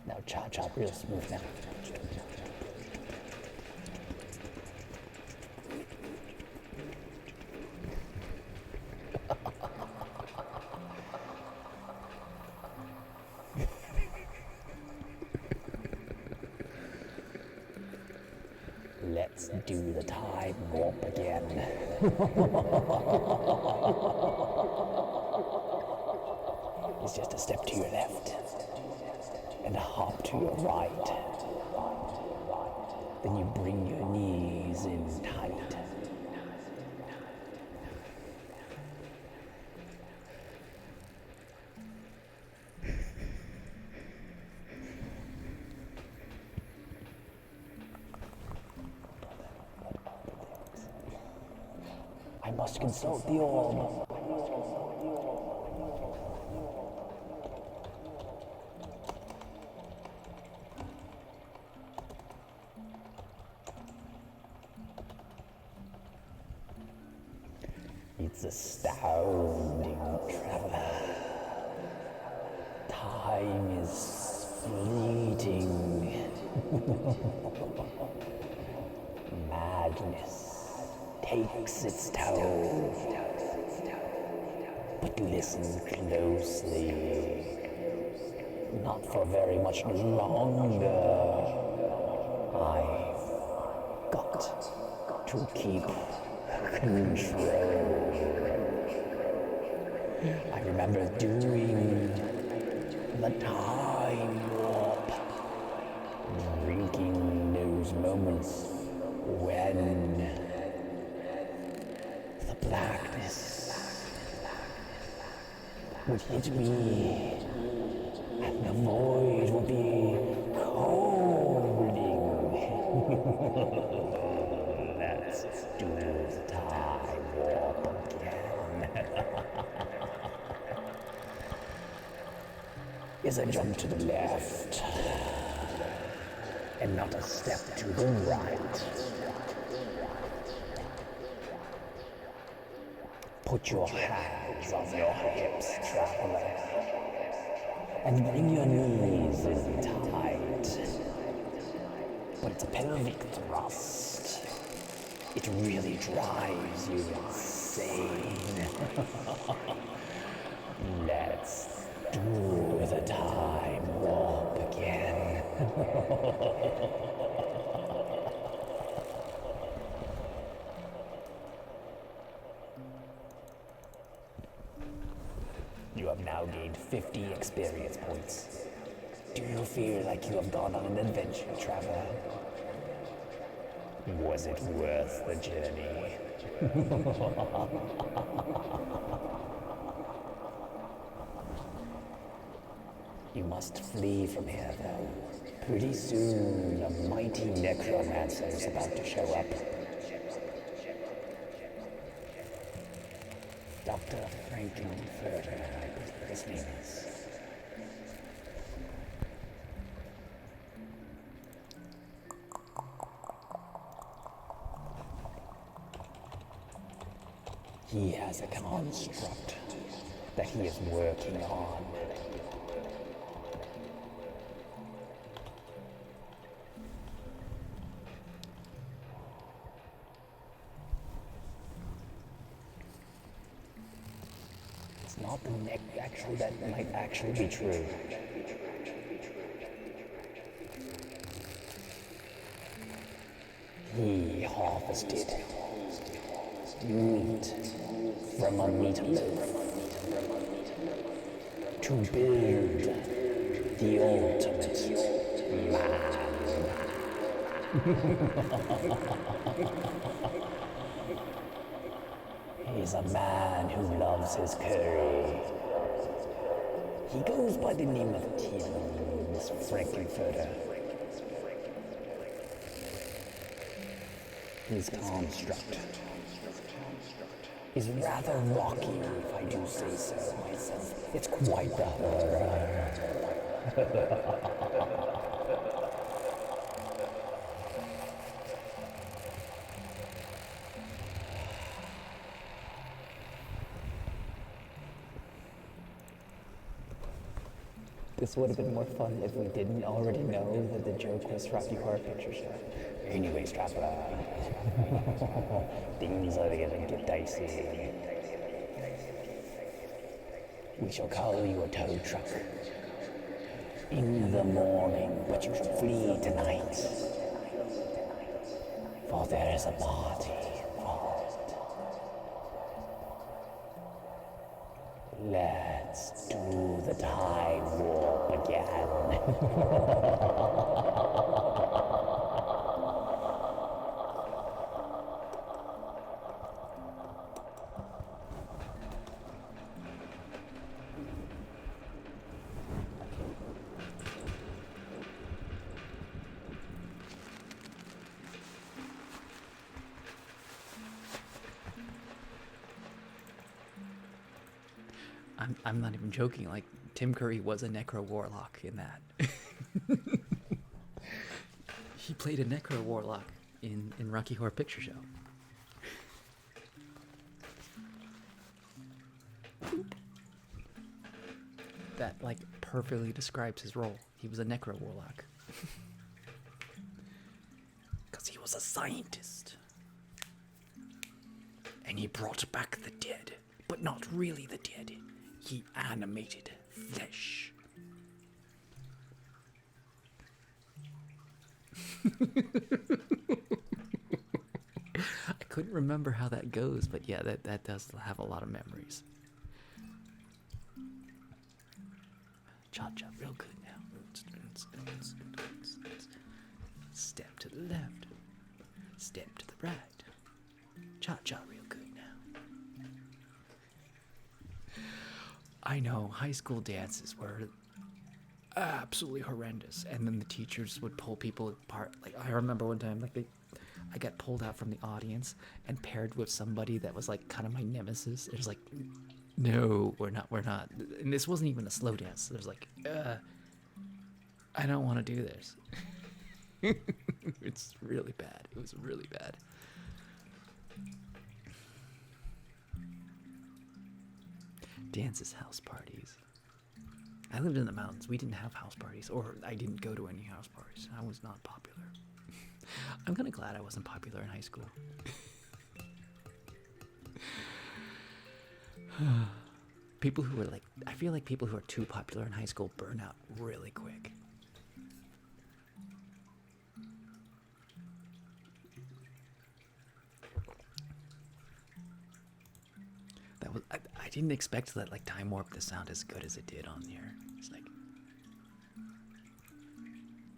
Now chop real smooth now. Let's do the time warp again. It's just a step to your left and a hop to your right. Then you bring your knees in tight. I must consult the orb. It's astounding, Traveler. Time is fleeting. Madness takes its toll. But listen closely. Not for very much longer. I've got to keep control. I remember doing the time warp, drinking those moments when the blackness would hit me and the void would be colding. Let's do the time warp again. Is a jump to the left and not a step to the right. Put your hands on your hips, Traveler, and bring your knees in tight. But it's a pelvic thrust. It really drives you insane. Let's do the time warp again. You have now gained 50 experience points. Do you feel like you have gone on an adventure, Traveler? Was it worth the journey? You must flee from here, though. Pretty soon, a mighty necromancer is about to show up. Dr. Frankenfurter, I believe his name is. He has a construct that he is working on. not the neck. Actually, that might actually be true. He harvested meat from a meat loaf to build the ultimate man. He's a man who loves his curry. He goes by the name of Tim, this Frankenfurter. His construct is rather rocky, if I do say so myself. It's quite rather. This would have been more fun if we didn't already know that the joke was Rocky Horror Picture Show. Anyway, strap it on. Things are gonna get dicey. We shall call you a tow truck in the morning, but you should flee tonight. For there is a party involved. Let's do the time warp again. I'm not even joking. Like, Tim Curry was a necro warlock in that. He played a necro warlock in Rocky Horror Picture Show. That, like, perfectly describes his role. He was a necro warlock. Because he was a scientist. And he brought back the dead. But not really the dead. He animated flesh. I couldn't remember how that goes, but yeah, that does have a lot of memories. Cha-cha, real good now. Step to the left. Step to the right. Cha-cha, real good now. I know, high school dances were absolutely horrendous, and then the teachers would pull people apart. Like, I remember one time, like, I got pulled out from the audience and paired with somebody that was, like, kind of my nemesis. It was like, no, we're not. And this wasn't even a slow dance. It was like, I don't want to do this. It's really bad. It was really bad. Dances, house parties. I lived in the mountains. We didn't have house parties, or I didn't go to any house parties. I was not popular. I'm kind of glad I wasn't popular in high school. People who were like, I feel like people who are too popular in high school burn out really quick. That was, I didn't expect that, like, time warp to sound as good as it did on here. It's like,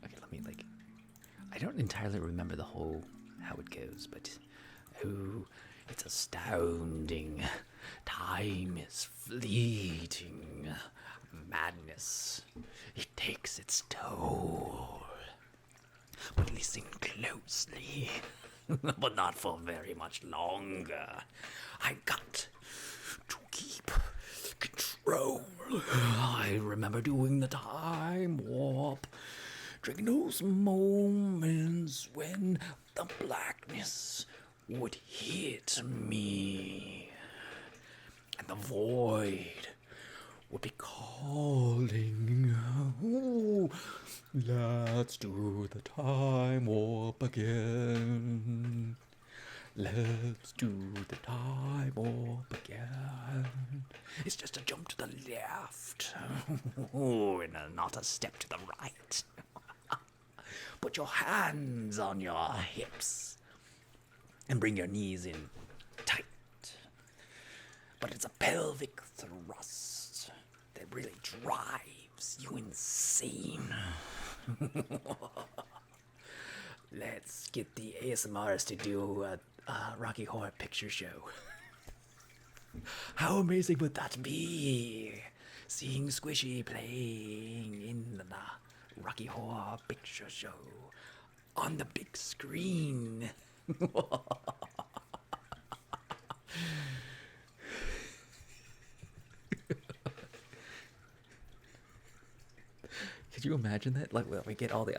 okay, let me, like, I don't entirely remember the whole how it goes, but oh, it's astounding. Time is fleeting. Madness, it takes its toll. But listen closely, but not for very much longer. I got to keep control. I remember doing the time warp, during those moments when the blackness would hit me, and the void would be calling. Oh, let's do the time warp again. Let's do the time warp again. It's just a jump to the left. And not a step to the right. Put your hands on your hips and bring your knees in tight. But it's a pelvic thrust that really drives you insane. Let's get the ASMRs to do a Rocky Horror Picture Show. How amazing would that be? Seeing Squishy playing in the Rocky Horror Picture Show on the big screen. Could you imagine that? Like, we get all the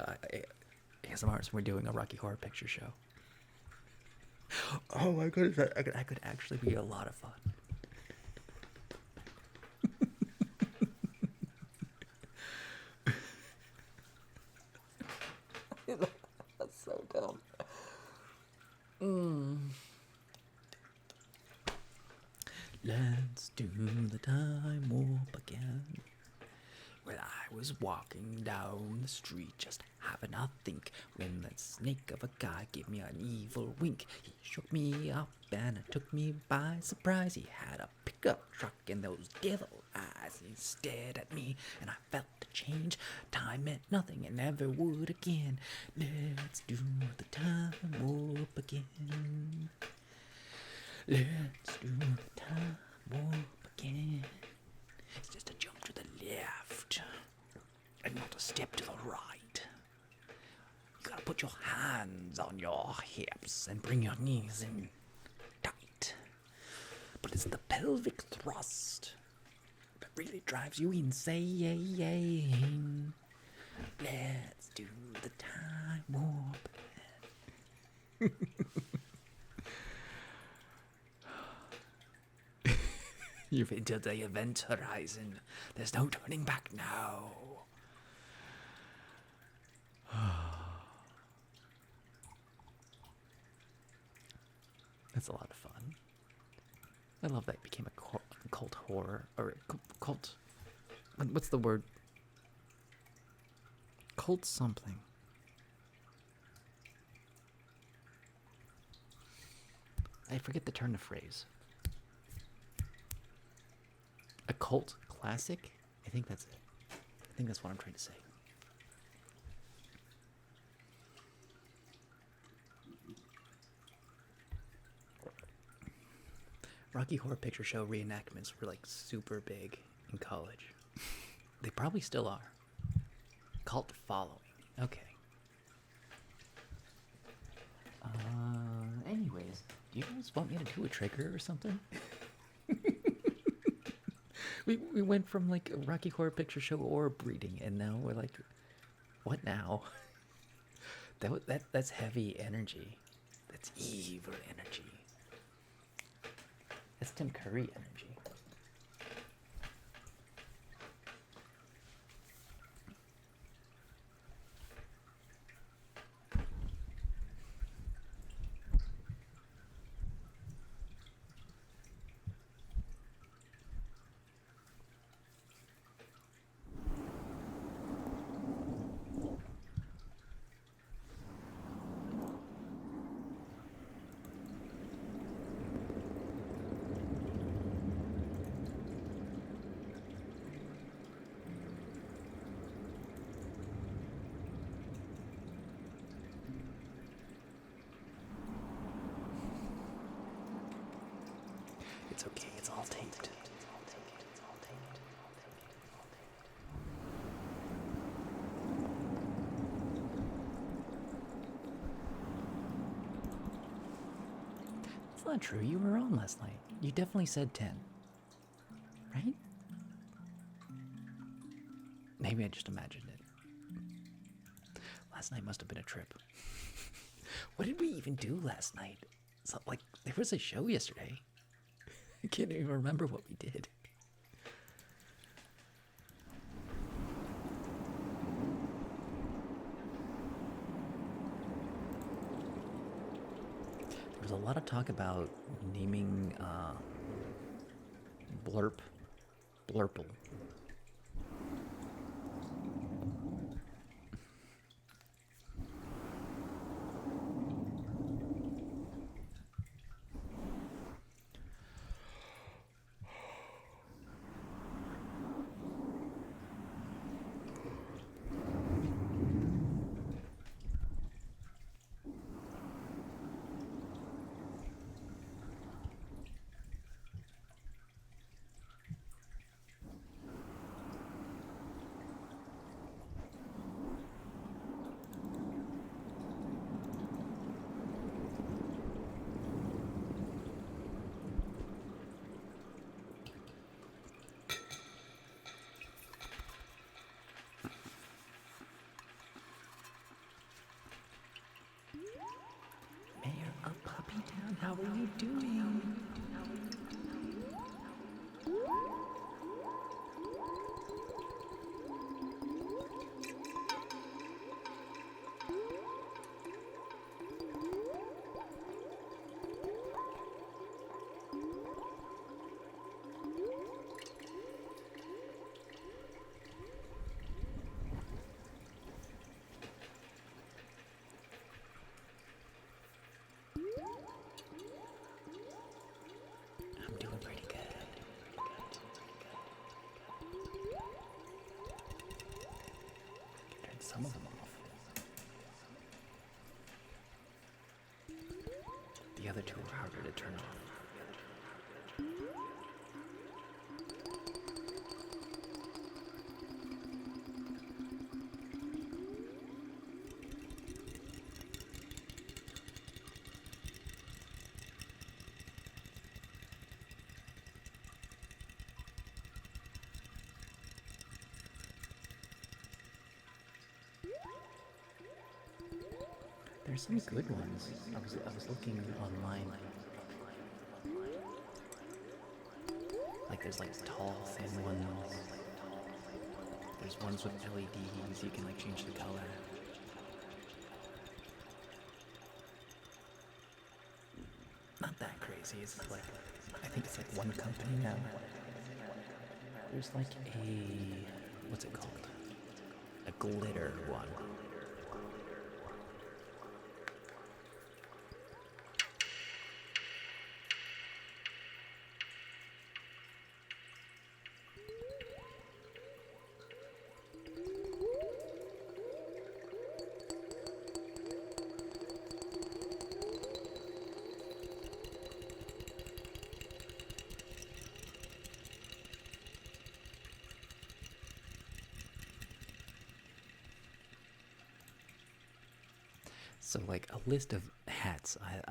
ASMRs. We're doing a Rocky Horror Picture Show. Oh my goodness, that could actually be a lot of fun. That's so dumb. Let's do the time warp again. Well, I was walking down the street just having a think when that snake of a guy gave me an evil wink. He shook me up and it took me by surprise. He had a pickup truck and those devil eyes. He stared at me and I felt the change. Time meant nothing and never would again. Let's do the time warp again. Let's do the time warp again. It's just a jump to the left and not a step to the right. You gotta put your hands on your hips and bring your knees in tight. But it's the pelvic thrust that really drives you insane. Let's do the time warp. You've entered the event horizon. There's no turning back now. That's a lot of fun. I love that it became a cult horror, or cult. What's the word? Cult something. I forget the turn of phrase. A cult classic? I think that's it. I think that's what I'm trying to say. Rocky Horror Picture Show reenactments were like super big in college. They probably still are. Cult following. Okay. Anyways, do you guys want me to do a trigger or something? We went from like a Rocky Horror Picture Show orb reading, and now we're like, what now? That's heavy energy. That's evil energy. That's Tim Curry energy. It's okay, it's all taped. It's not true, you were on last night. You definitely said 10. Right? Maybe I just imagined it. Last night must have been a trip. What did we even do last night? So, like, there was a show yesterday. I can't even remember what we did. There was a lot of talk about naming Blurp Blurple. Mayor of Puppy Town, how are you doing? I'm doing pretty good. Turn some of them off. The other two are harder to turn off. There's some good ones. I was looking online. Like there's like tall, thin ones. There's ones with LEDs. You can like change the color. Not that crazy. It's like I think it's like one company now. There's like what's it called? A glitter one. So like a list of hats I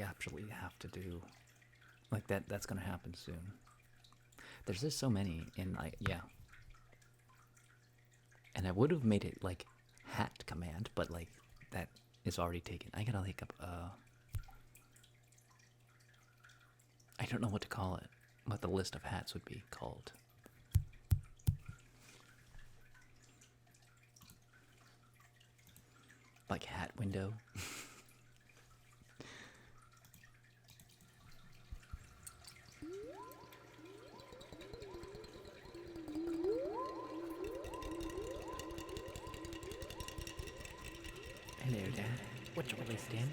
actually have to do. Like that's gonna happen soon. There's just so many and yeah. And I would have made it like hat command, but like that is already taken. I gotta look up I don't know what to call it. What the list of hats would be called. Like hat window. Hello, Dad. What you really stand?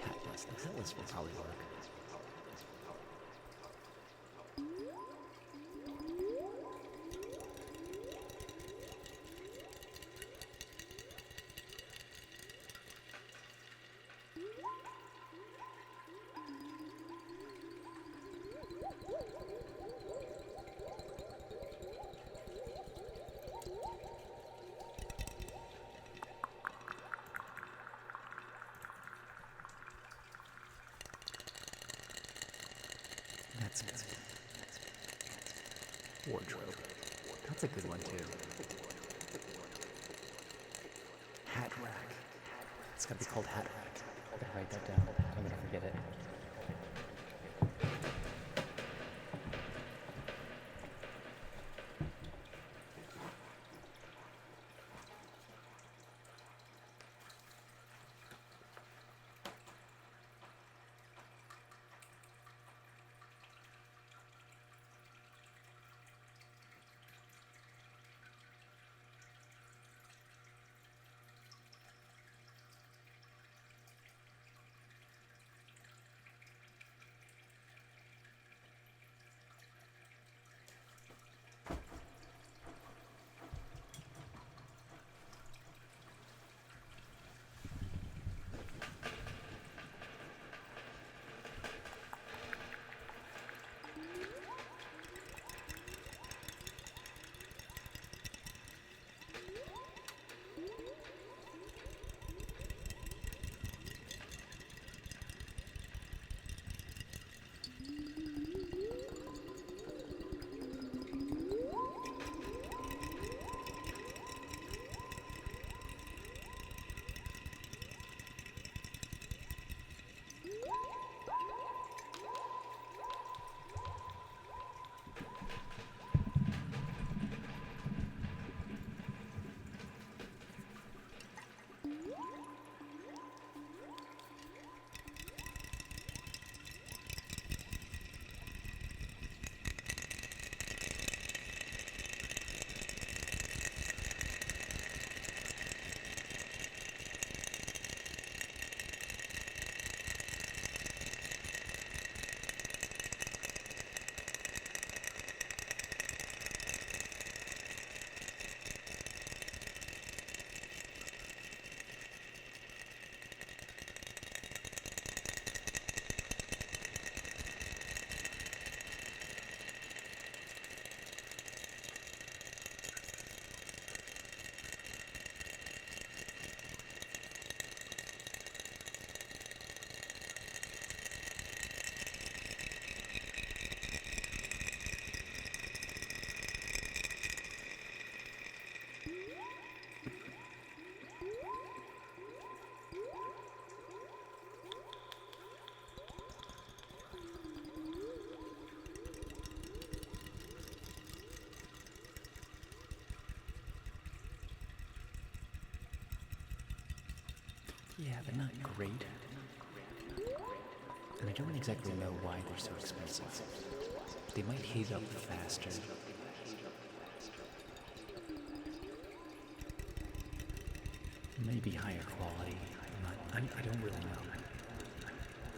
Hat list. The hat list will probably work. That's it. Wardrobe. That's a good one too. Hat rack. It's gotta be called hat rack. I gotta write that down. I'm gonna forget it. Yeah, they're not great. And I don't exactly know why they're so expensive. They might heat up faster. Maybe higher quality. I don't really know.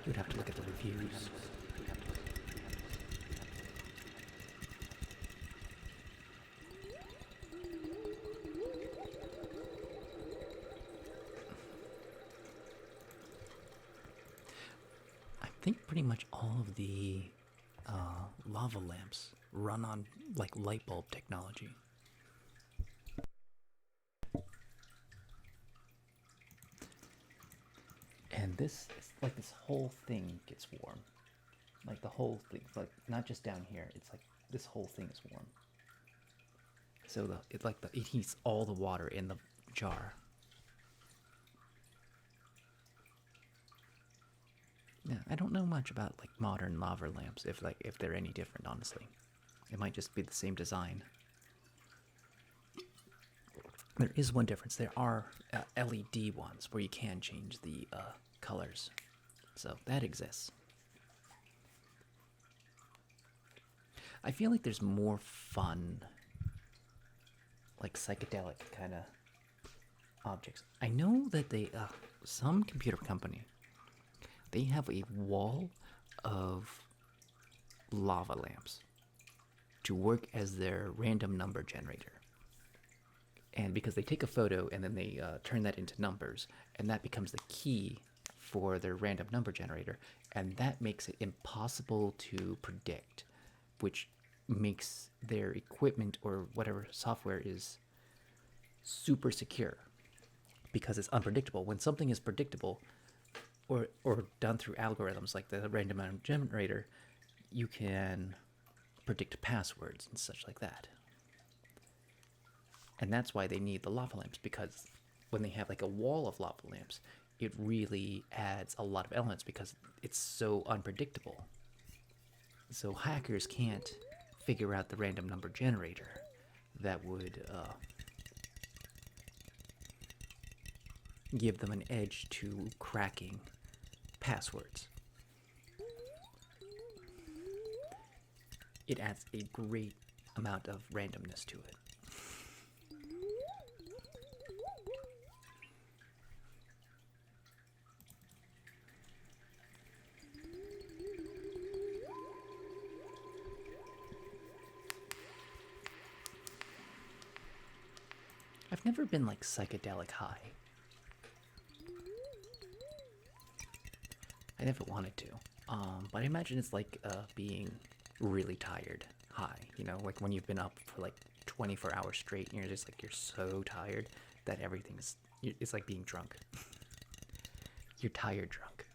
You would have to look at the reviews. I think pretty much all of the lava lamps run on like light bulb technology. And this, like this whole thing gets warm. Like the whole thing, like not just down here. It's like this whole thing is warm. So it heats all the water in the jar. Yeah, I don't know much about like modern lava lamps. If they're any different, honestly, it might just be the same design. There is one difference. There are LED ones where you can change the colors, so that exists. I feel like there's more fun, like psychedelic kind of objects. I know that some computer company, they have a wall of lava lamps to work as their random number generator. And because they take a photo and then they turn that into numbers, and that becomes the key for their random number generator, and that makes it impossible to predict, which makes their equipment or whatever software is super secure because it's unpredictable. When something is predictable or done through algorithms like the random number generator, you can predict passwords and such like that. And that's why they need the lava lamps, because when they have like a wall of lava lamps, it really adds a lot of elements because it's so unpredictable. So hackers can't figure out the random number generator that would give them an edge to cracking passwords. It adds a great amount of randomness to it. I've never been like psychedelic high. I never wanted to. But I imagine it's like being really tired high. You know, like when you've been up for like 24 hours straight and you're so tired that it's like being drunk. You're tired drunk.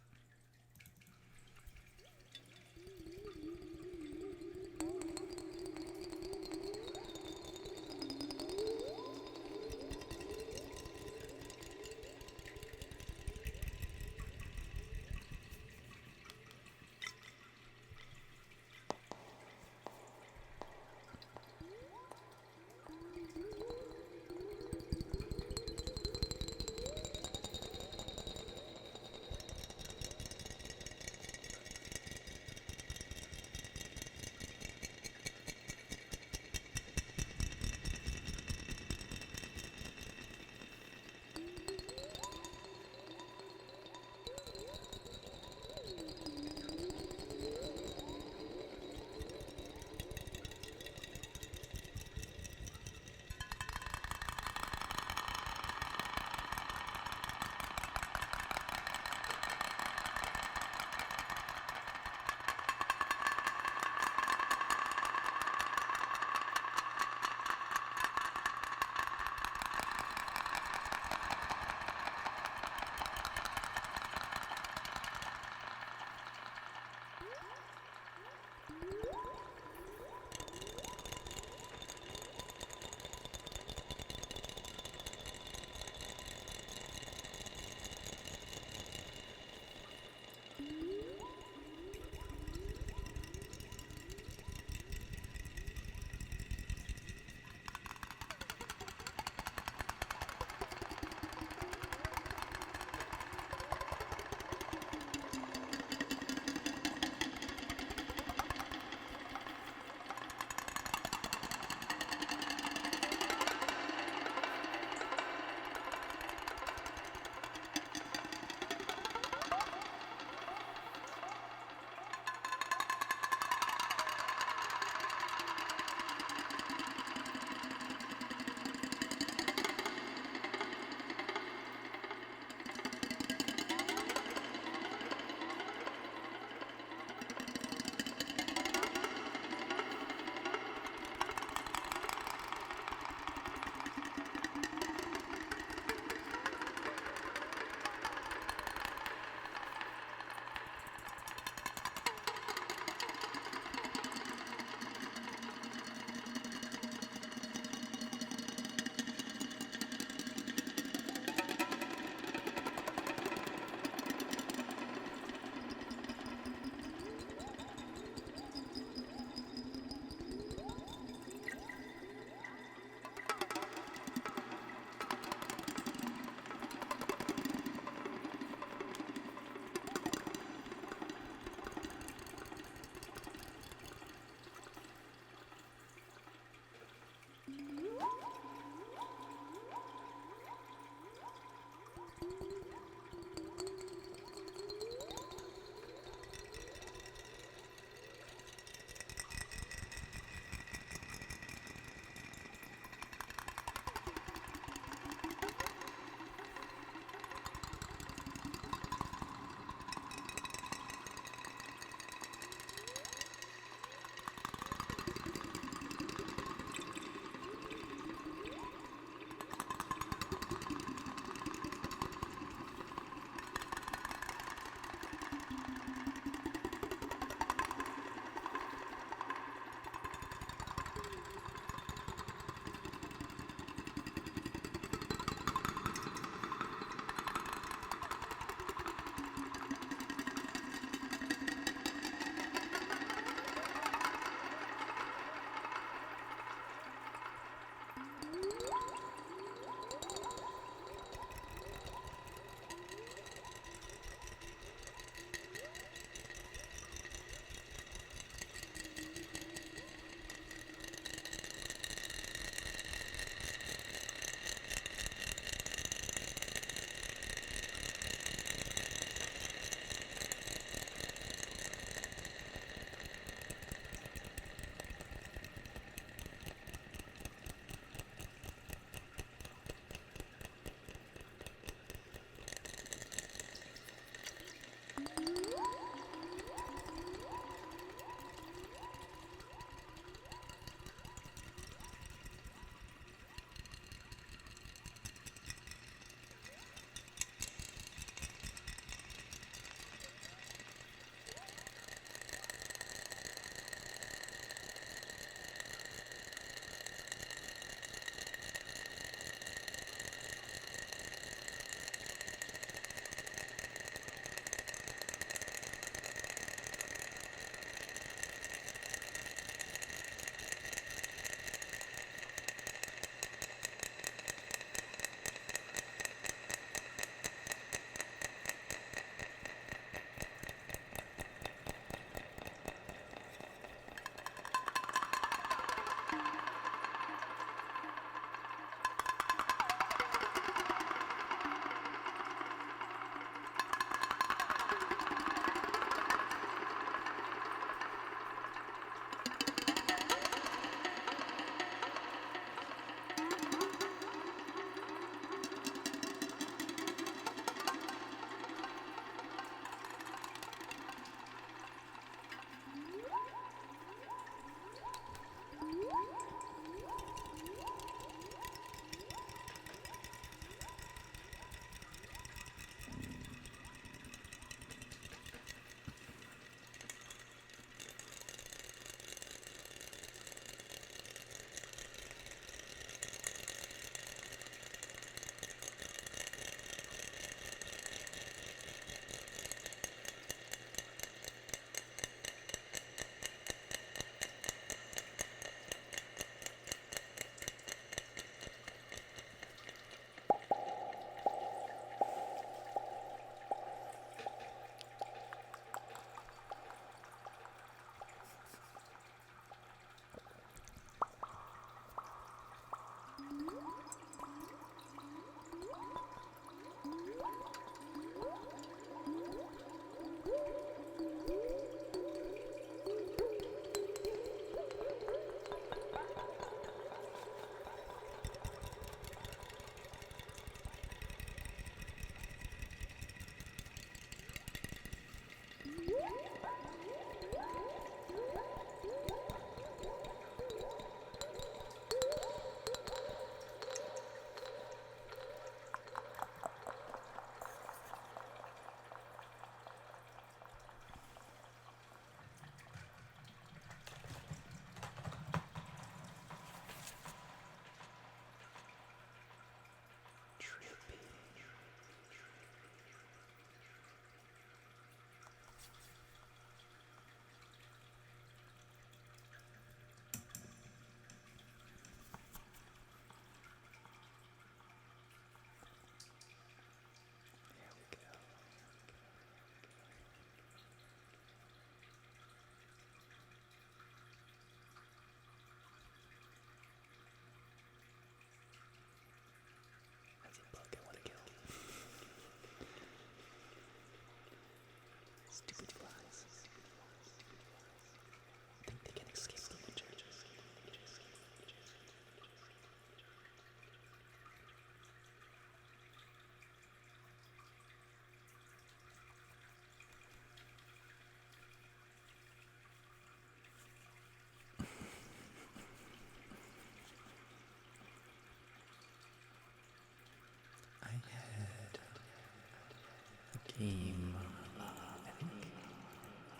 game, I think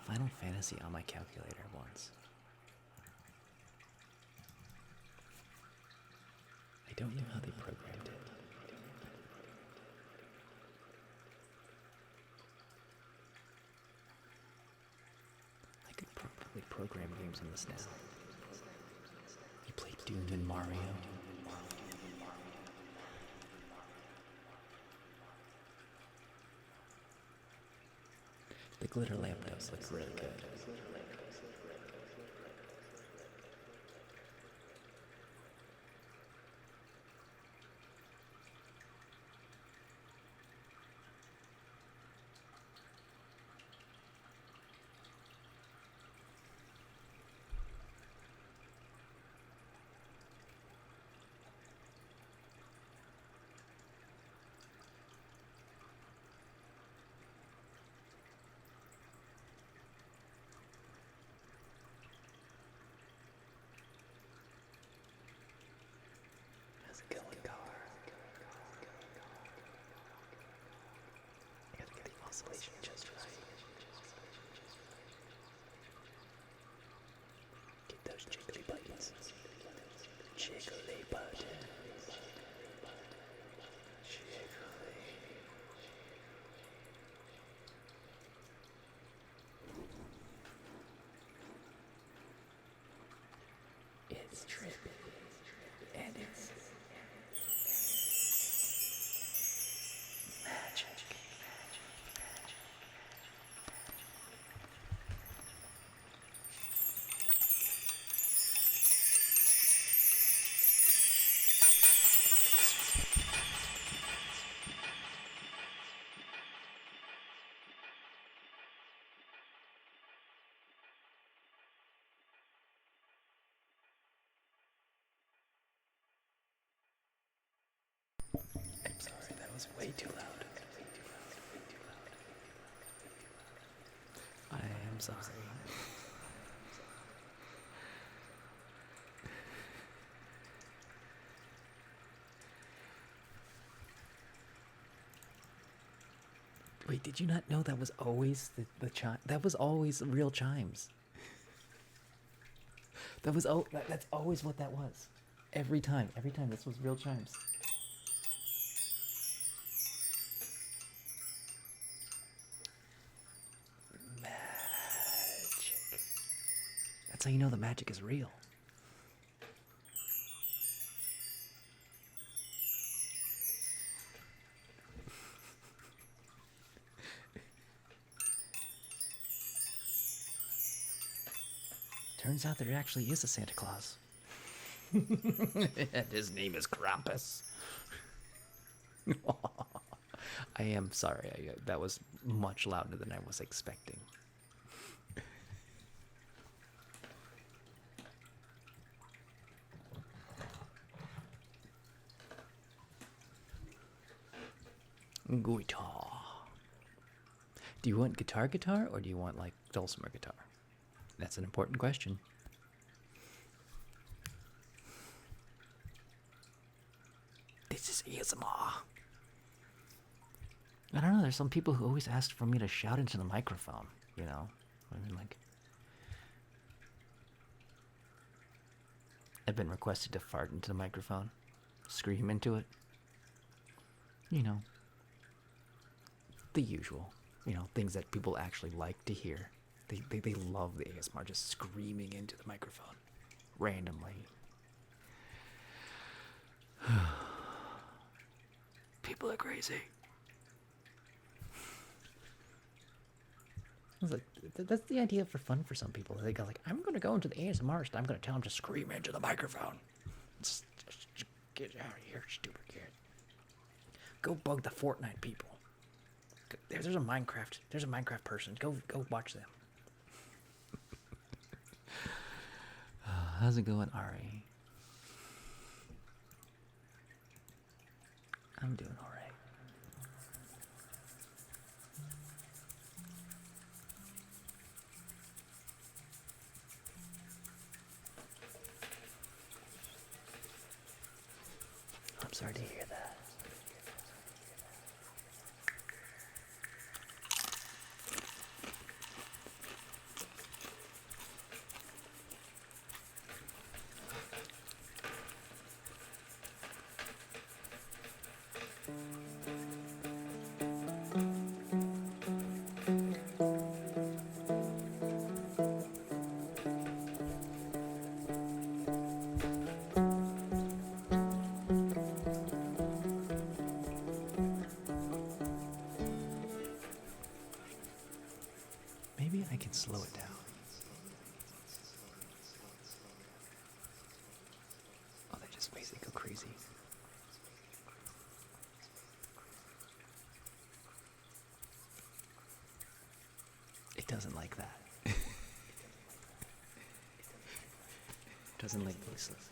Final Fantasy on my calculator once. I don't know how they programmed it. I could probably program games on this now. You played Doom and Mario? The glitter lamp does look really good. How's it going, car? I gotta get the oscillation just right. Get those jiggly buttons. Jiggly buttons. Jiggly. It's trippy. And it's magic. I'm sorry, that was way too loud. I am sorry. Wait, did you not know that was always the chime? That was always real chimes. That was that's always what that was. Every time, this was real chimes. Magic. That's how you know the magic is real. Turns out there actually is a Santa Claus. And his name is Krampus. I am sorry. That was much louder than I was expecting. Guitar. Do you want guitar or do you want like dulcimer guitar? That's an important question. This is ASMR. I don't know, there's some people who always ask for me to shout into the microphone, you know? I mean, like, I've been requested to fart into the microphone, scream into it. You know, the usual, you know, things that people actually like to hear. They love the ASMR, just screaming into the microphone randomly. People are crazy. I was like, that's the idea for fun for some people. They go like, I'm going to go into the ASMR and I'm going to tell them to scream into the microphone. Just get out of here, stupid kid. Go bug the Fortnite people. There's a Minecraft person. Go watch them. How's it going, Ari? I'm doing all right. I'm sorry to hear that. I can slow it down. Oh, that just makes it go crazy. It doesn't like that. It doesn't like voiceless.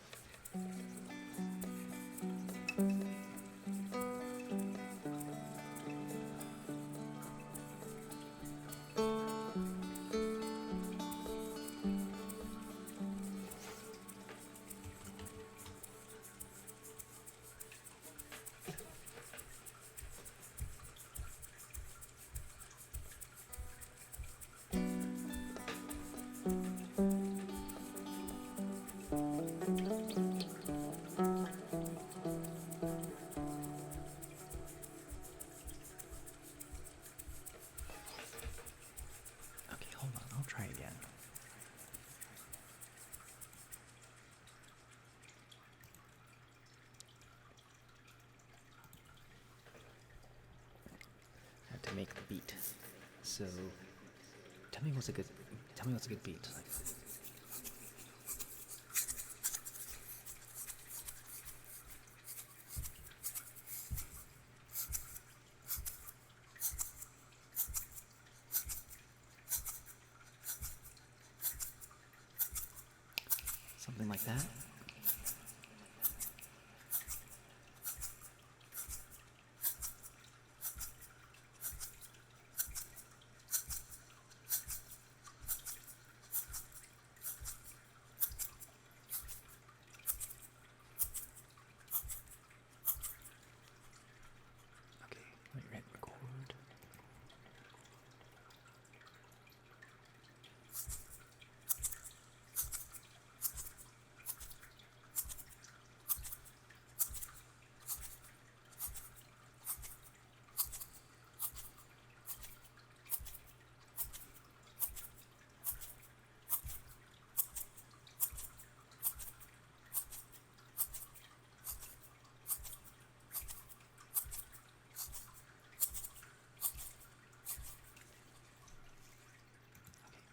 Okay, hold on. I'll try again. I have to make the beat. So, tell me what's a good beat. Like, something like that. Okay, let me hit record.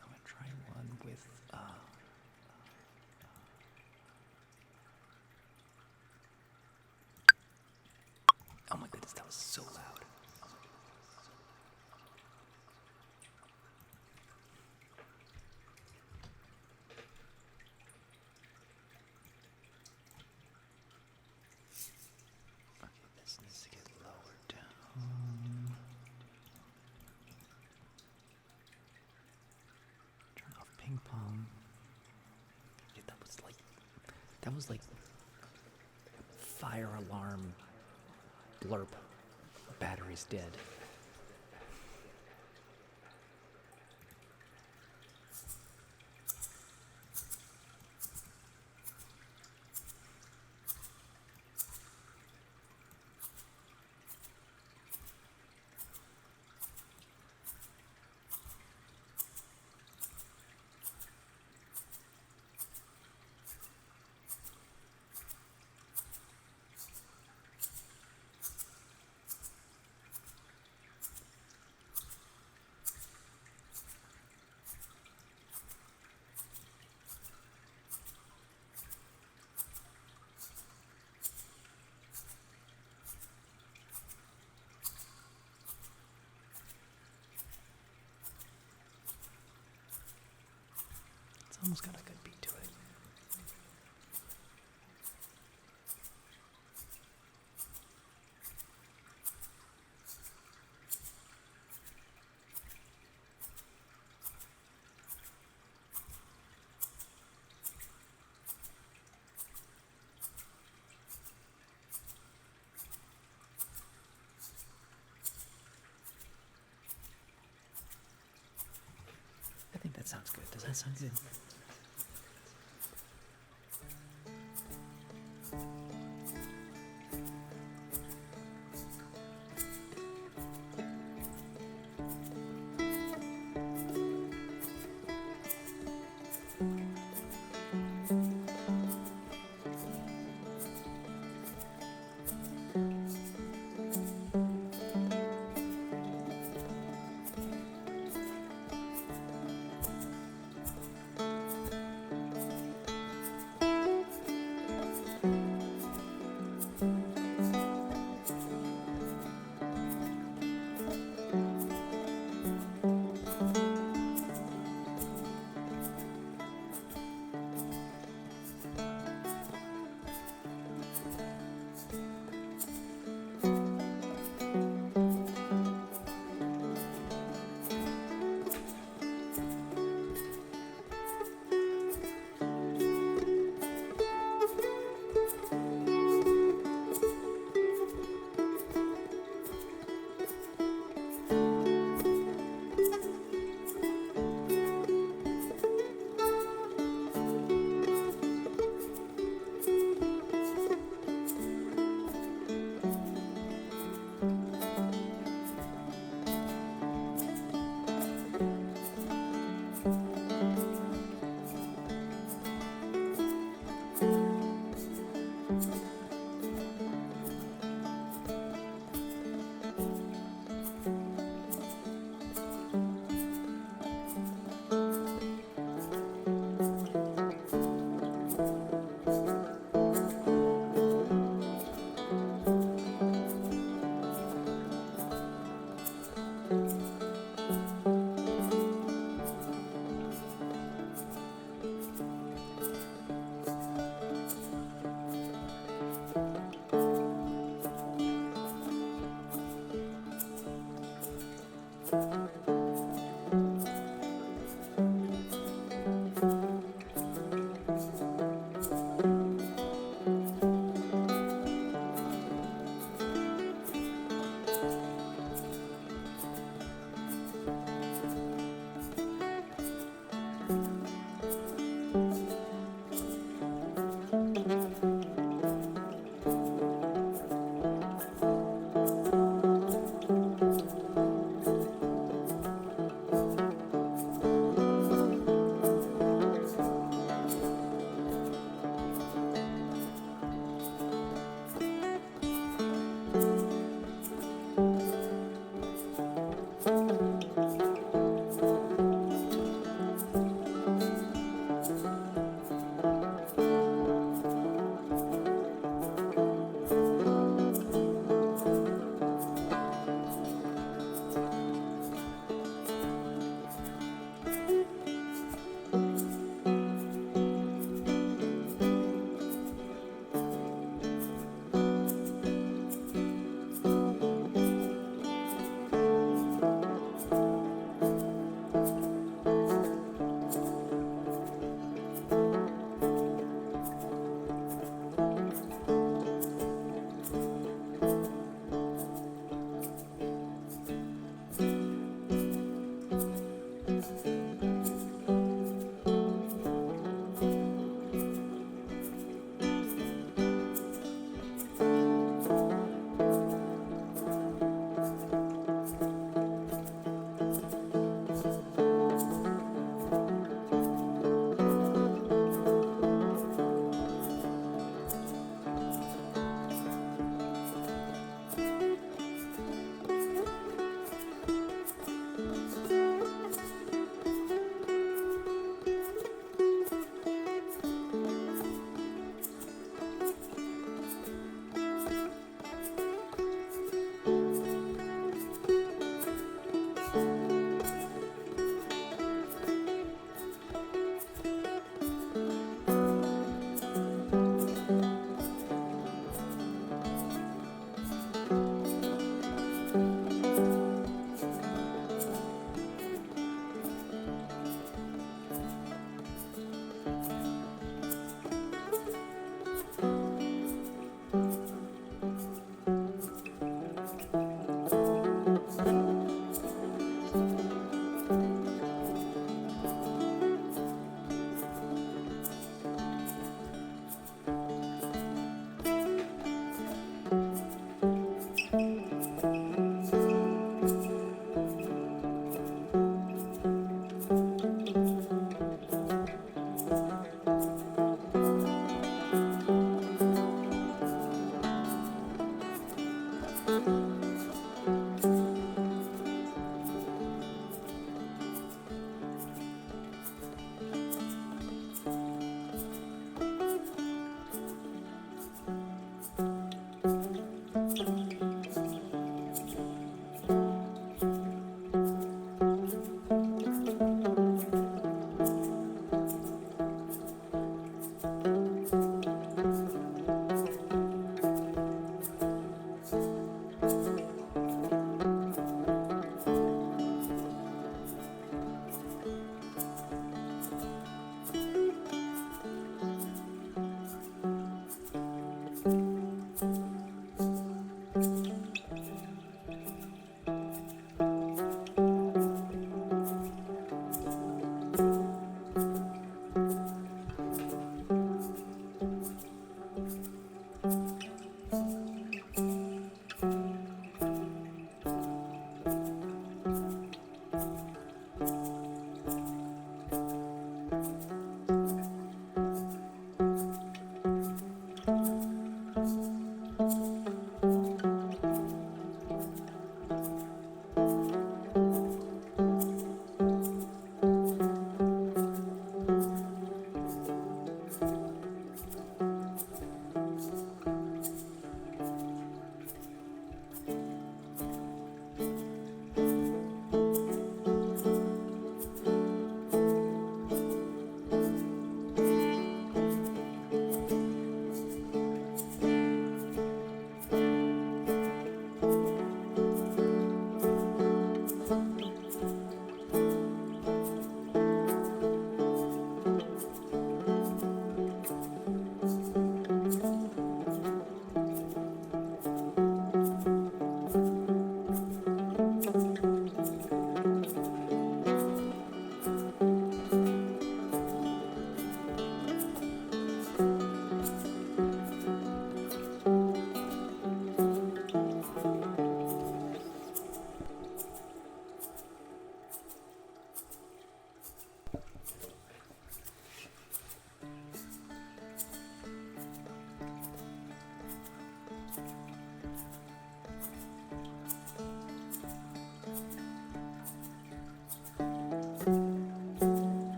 I'm gonna try one with oh my goodness, that was so loud. Okay, this needs to get lowered down. Turn off ping pong. Yeah, that was like fire alarm blurp. Battery's dead. It's almost got a good beat to it. I think that sounds good. Does that sound good?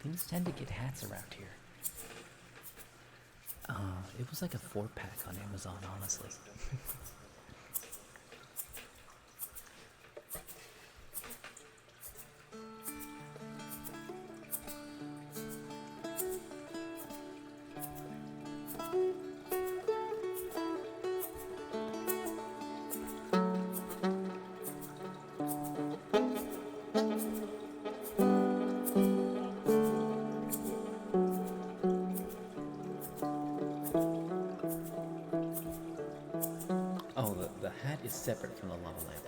Things tend to get hats around here. It was like a 4-pack on Amazon, honestly. Oh, the hat is separate from the lava lamp.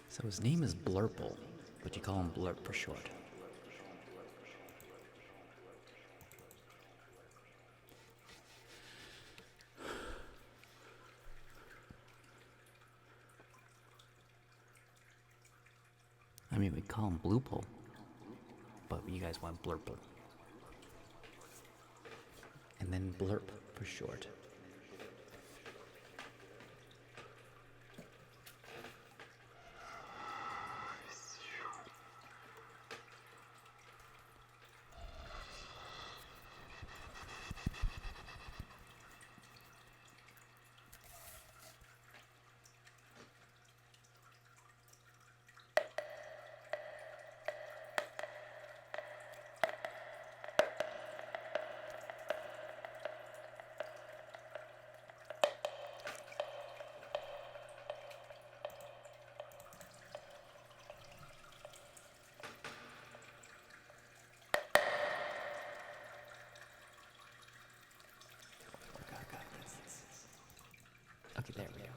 So his name is Blurple, but you call him Blurp for short. I mean, we call him Bloople, but you guys want Blurple. And then Blurp for short. Okay, there we go.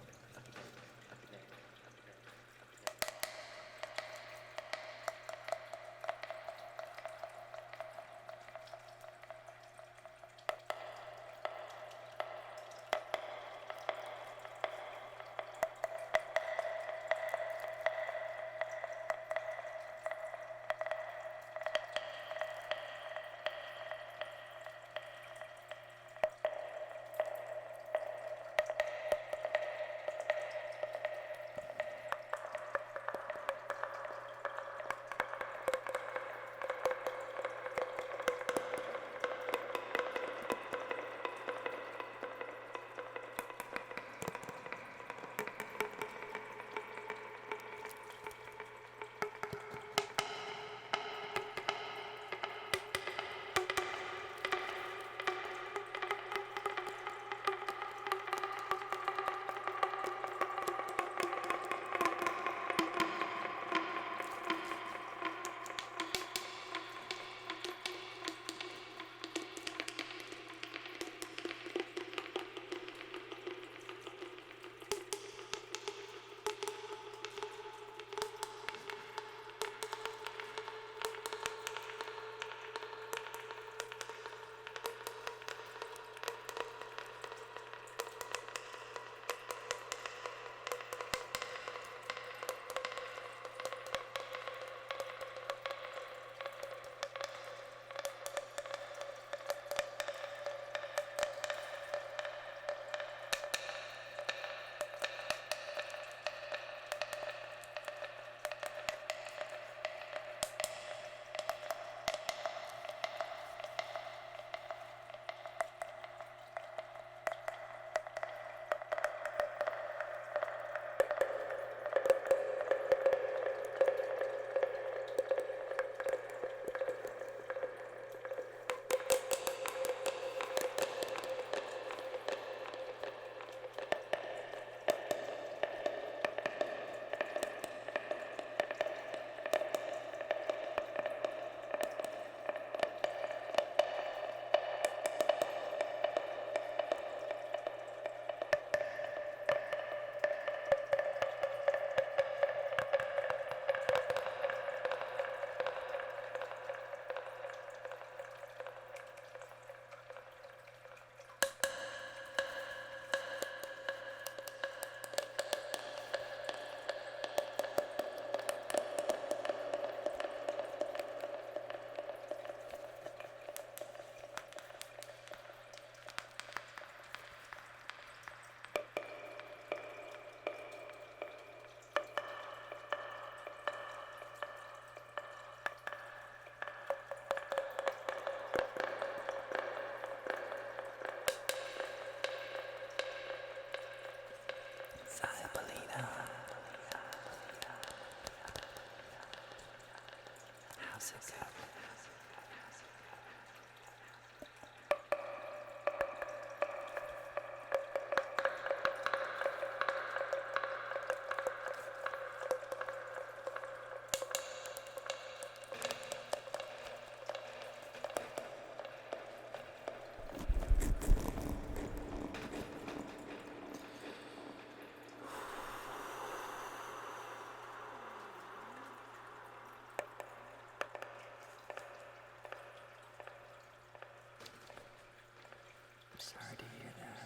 Sorry to hear that.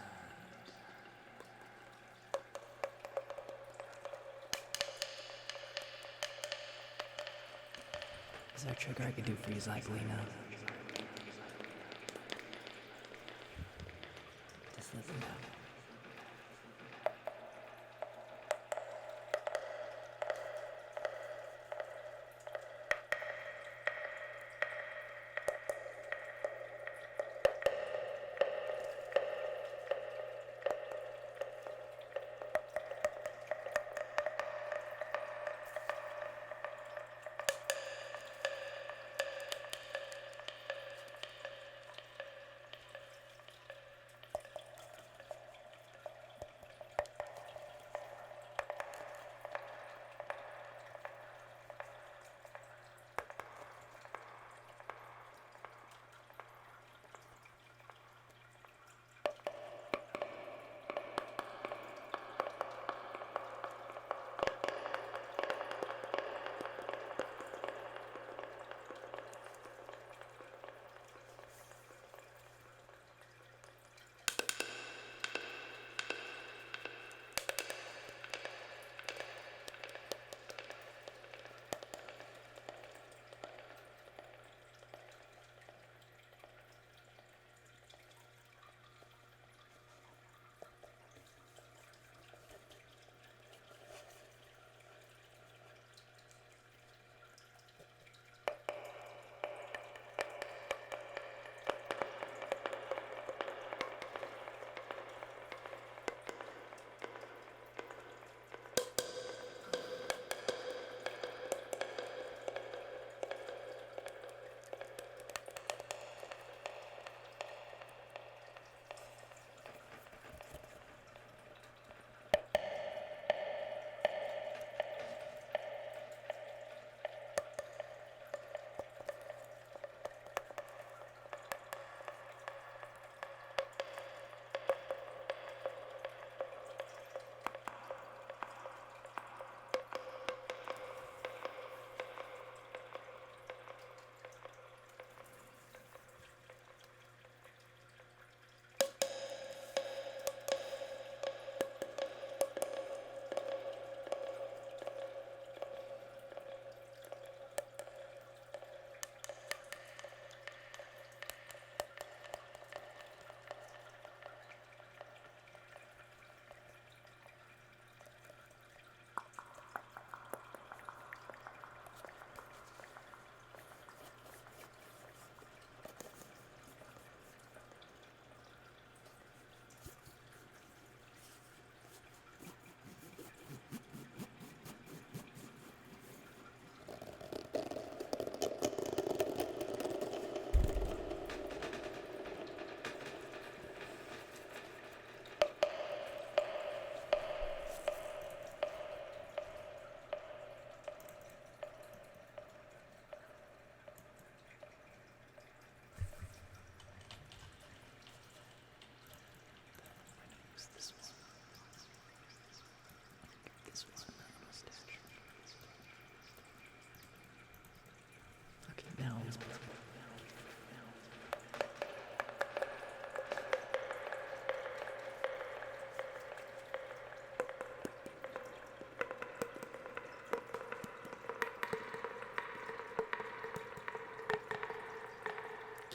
Is there a trigger I can do for you, Zyklina? Just let me know.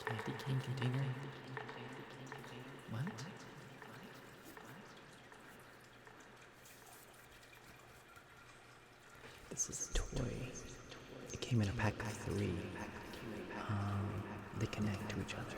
Candy cane container? What? This is a toy. It came in a pack of 3. They connect to each other.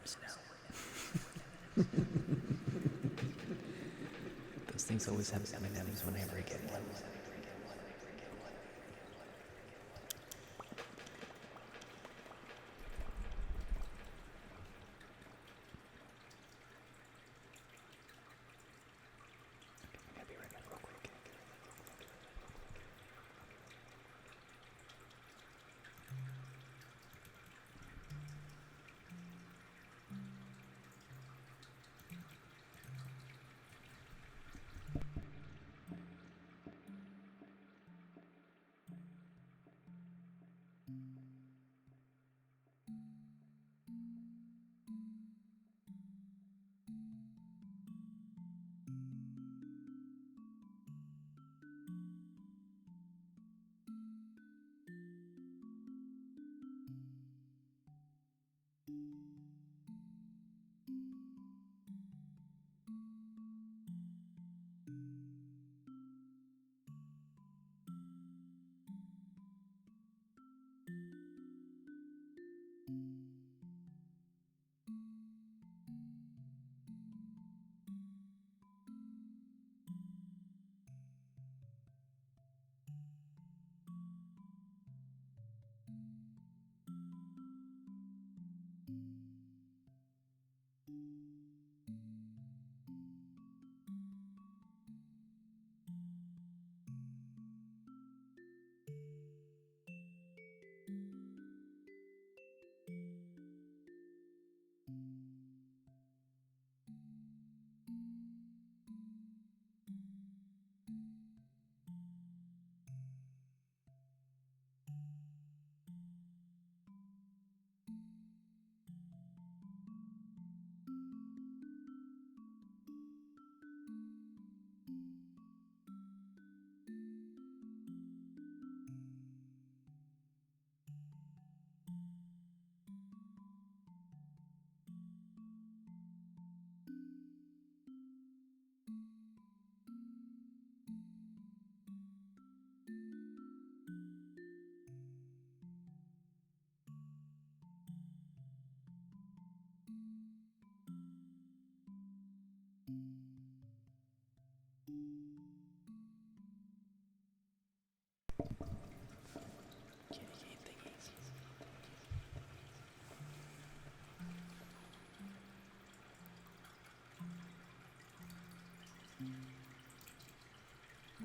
M&Ms now. Those things always have M&Ms whenever I get one. I'll be right back real quick.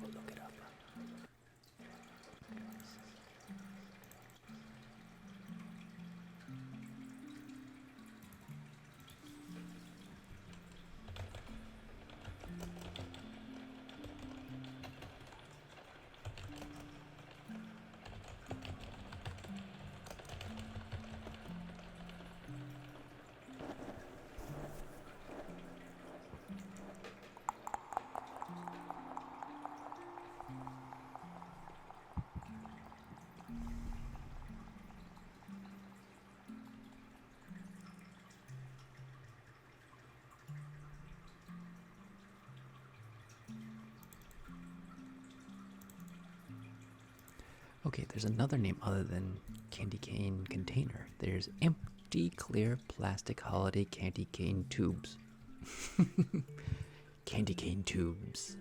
We'll look it up. Okay, there's another name other than candy cane container. There's empty clear plastic holiday candy cane tubes. Candy cane tubes.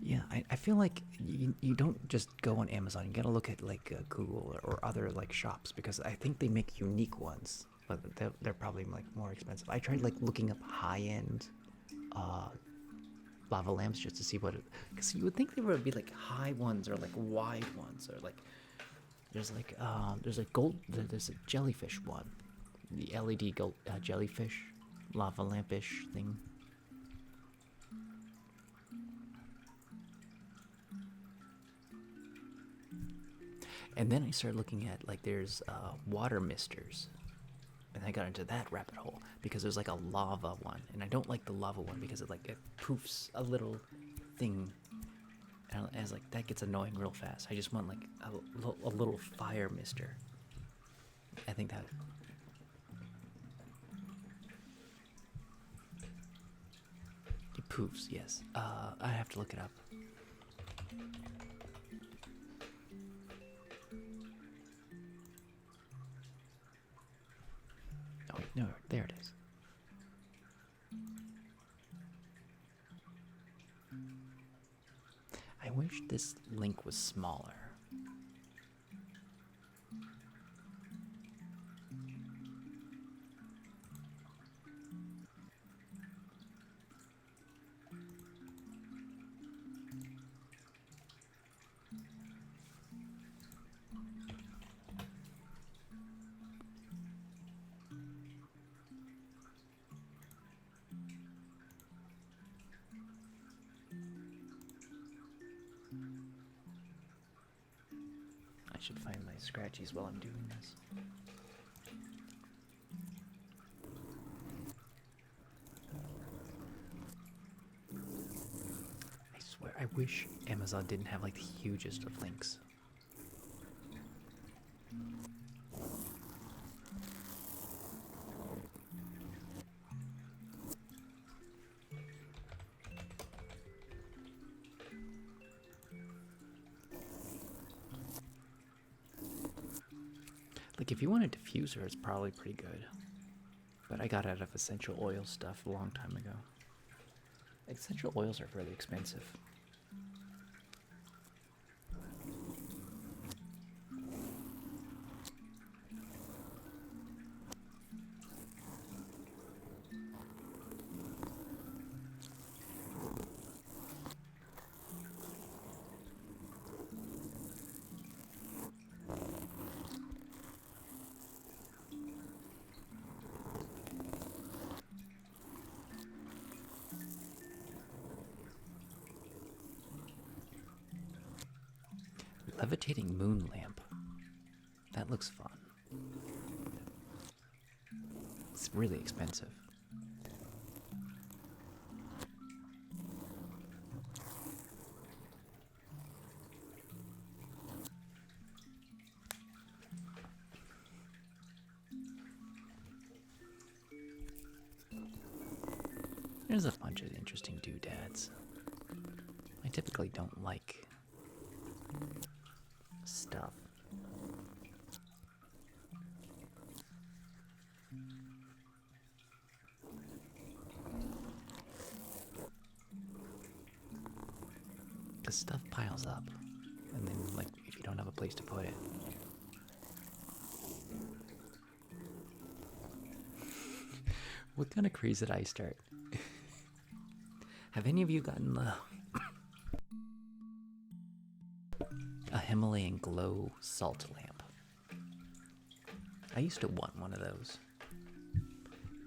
Yeah, I feel like you don't just go on Amazon. You gotta look at like Google or other like shops because I think they make unique ones, but they're probably like more expensive. I tried like looking up high-end lava lamps just to see what it, because you would think there would be like high ones or like wide ones or like there's a jellyfish one, the LED gold jellyfish lava lampish thing. And then I started looking at like there's water misters, and I got into that rabbit hole because there's like a lava one, and I don't like the lava one because it poofs a little thing, and I was like that gets annoying real fast. I just want like a little fire mister. I think that. It poofs, yes. I have to look it up. Oh, no, there it is. I wish this link was smaller. I should find my scratchies while I'm doing this. I swear, I wish Amazon didn't have like the hugest of links. Like, if you want a diffuser, it's probably pretty good. But I got out of essential oil stuff a long time ago. Essential oils are really expensive. Levitating moon lamp. That looks fun. It's really expensive. There's a bunch of interesting doodads. I typically don't like stuff. Because stuff piles up, and then, like, if you don't have a place to put it. What kind of craze did I start? Have any of you gotten a Himalayan glow salt lamp? I used to want one of those.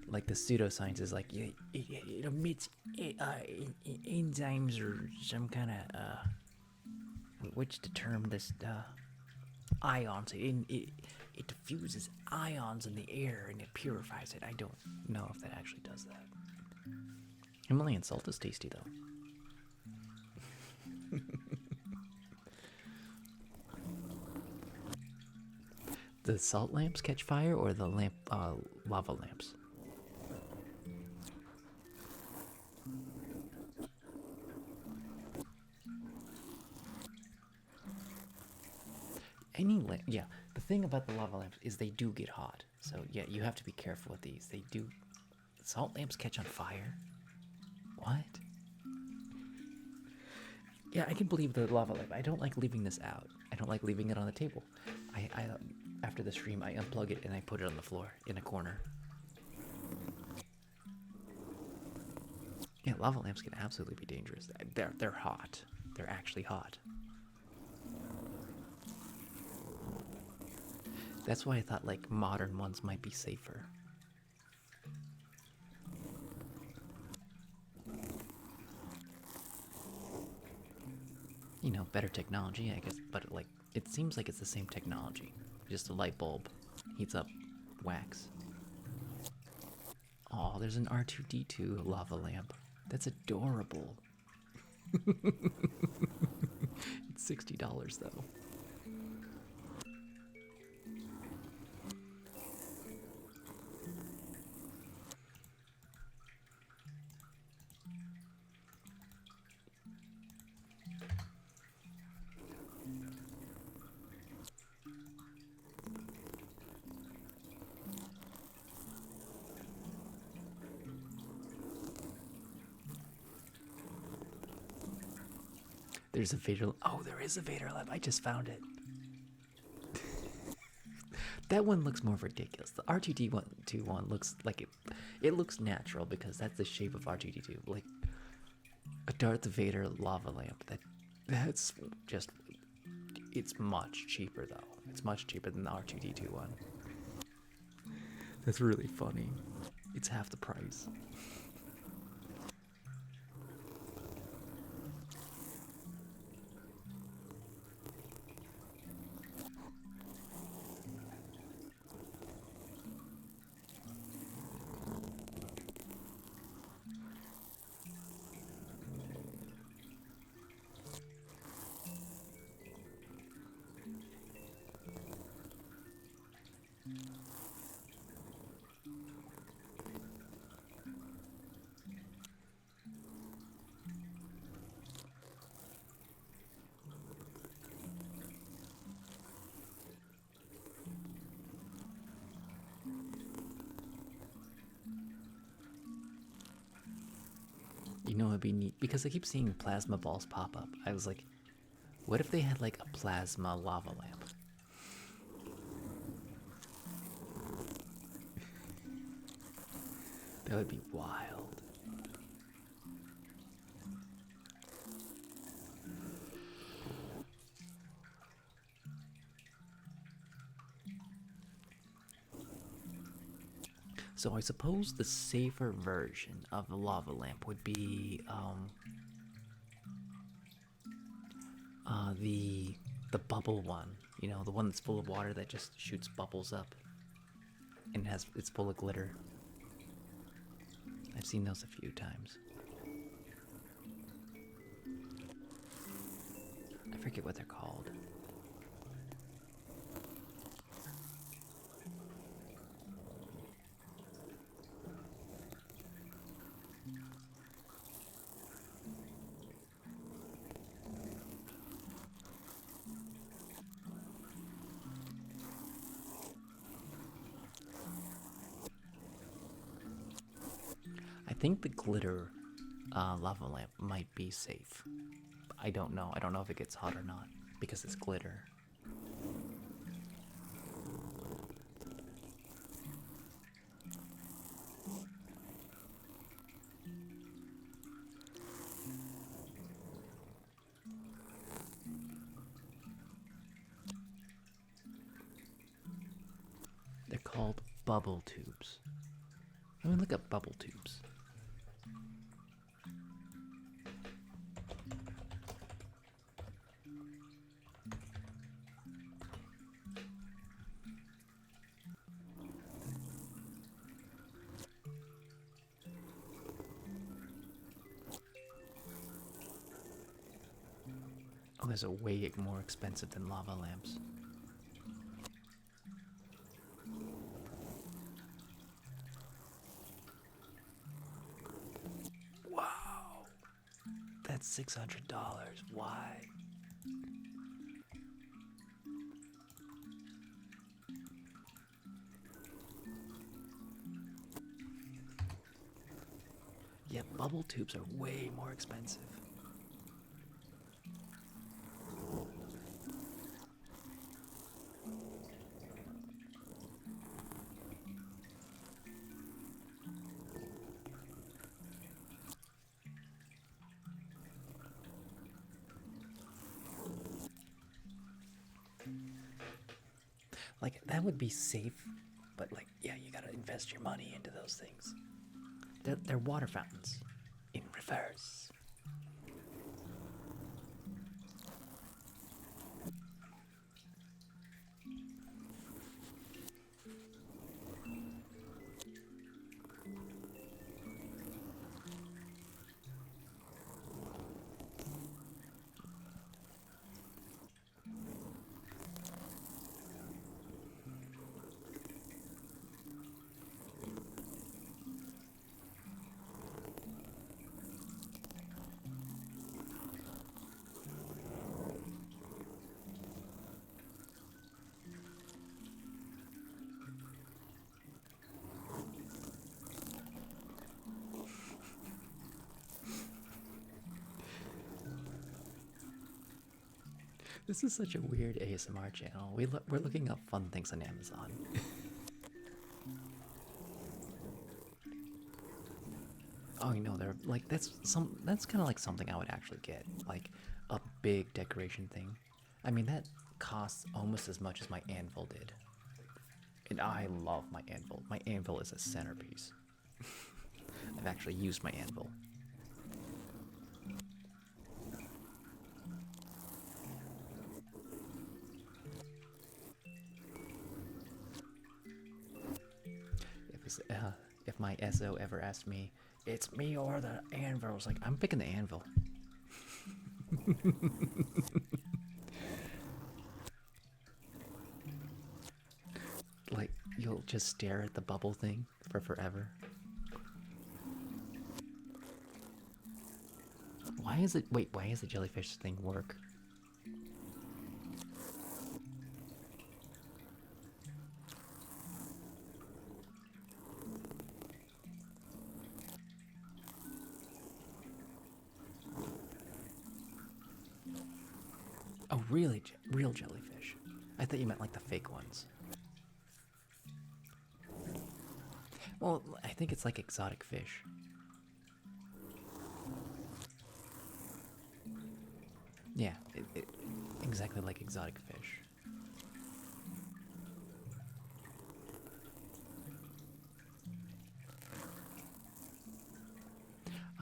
Like, the pseudoscience is like, it emits enzymes or some kind of, which to term this, ions. It diffuses ions in the air and it purifies it. I don't know if that actually does that. Himalayan salt is tasty, though. The salt lamps catch fire, or the lava lamps? Yeah. The thing about the lava lamps is they do get hot. So yeah, you have to be careful with these. They do. Salt lamps catch on fire. What? Yeah, I can believe the lava lamp. I don't like leaving this out. I don't like leaving it on the table. I after the stream, I unplug it and I put it on the floor in a corner. Yeah, lava lamps can absolutely be dangerous. They're hot. They're actually hot. That's why I thought, like, modern ones might be safer. You know, better technology, I guess, but, like, it seems like it's the same technology. Just a light bulb heats up wax. Oh, there's an R2-D2 lava lamp. That's adorable. It's $60 though. There's a Vader. Oh, there is a Vader lamp. I just found it. That one looks more ridiculous. The R2D2 one looks like it looks natural because that's the shape of R2D2. Like a Darth Vader lava lamp. That's just, it's much cheaper though. It's much cheaper than the R2D2 one. That's really funny. It's half the price. You know, it'd be neat because I keep seeing plasma balls pop up. I was like, what if they had like a plasma lava lamp? That would be wild. So I suppose the safer version of the lava lamp would be the bubble one. You know, the one that's full of water that just shoots bubbles up and it's full of glitter. I've seen those a few times. I forget what they're called. I think the glitter lava lamp might be safe. I don't know. I don't know if it gets hot or not because it's glitter. They're called bubble tubes. I mean, look up bubble tubes. Oh, there's a way more expensive than lava lamps. Wow, that's $600. Why? Yeah, bubble tubes are way more expensive. Like, that would be safe, but like, yeah, you gotta invest your money into those things. They're water fountains in reverse. This is such a weird ASMR channel. We're looking up fun things on Amazon. Oh, you know, they're like that's kind of like something I would actually get, like a big decoration thing. I mean, that costs almost as much as my anvil did, and I love my anvil. My anvil is a centerpiece. I've actually used my anvil. If my SO ever asked me, it's me or the anvil, I was like, I'm picking the anvil. Like, you'll just stare at the bubble thing for forever. Why is it, wait, why does the jellyfish thing work? Oh, really? Real jellyfish? I thought you meant like the fake ones. Well, I think it's like exotic fish. Yeah, exactly like exotic fish.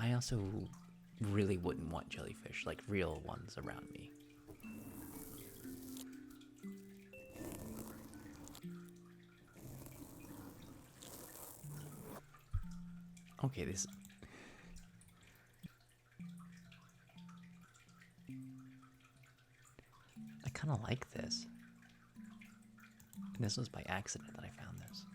I also really wouldn't want jellyfish, like real ones, around me. Okay, this. I kind of like this. And this was by accident that I found this.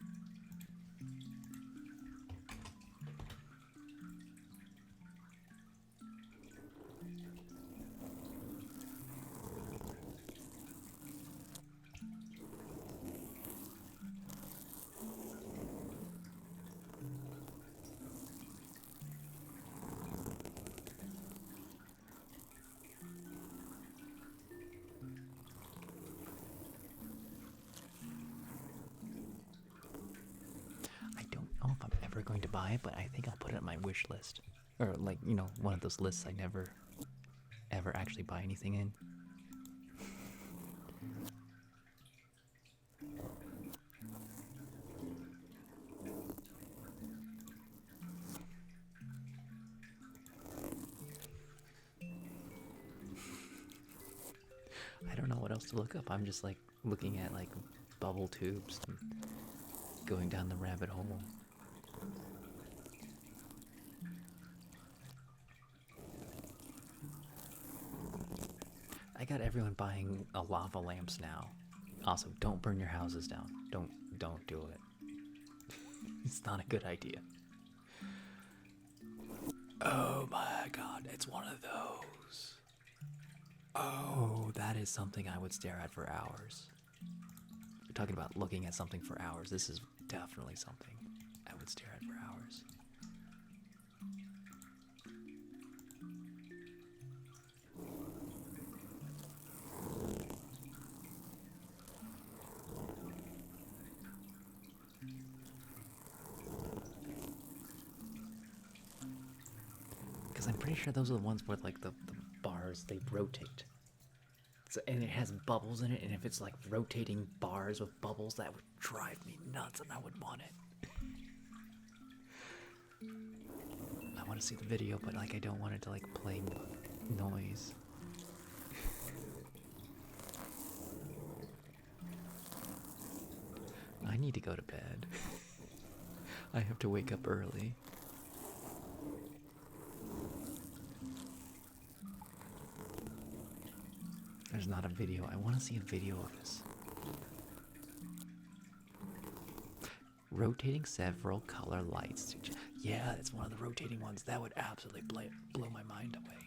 I don't know if I'm ever going to buy it, but I think I'll put it on my wish list. Or, like, you know, one of those lists I never, ever actually buy anything in. I don't know what else to look up. I'm just like looking at like bubble tubes and going down the rabbit hole. I got everyone buying lava lamps now. Also, don't burn your houses down. Don't do it. It's not a good idea. Oh my god, it's one of those. Oh, that is something I would stare at for hours. We're talking about looking at something for hours. This is definitely something I would stare at for hours. Because I'm pretty sure those are the ones where like the bars, they rotate. So, and it has bubbles in it, and if it's like rotating bars with bubbles, that would drive me nuts, and I would want it. I want to see the video, but like I don't want it to like play noise. I need to go to bed. I have to wake up early. There's not a video. I want to see a video of this. Rotating several color lights. Yeah, it's one of the rotating ones. That would absolutely blow my mind away.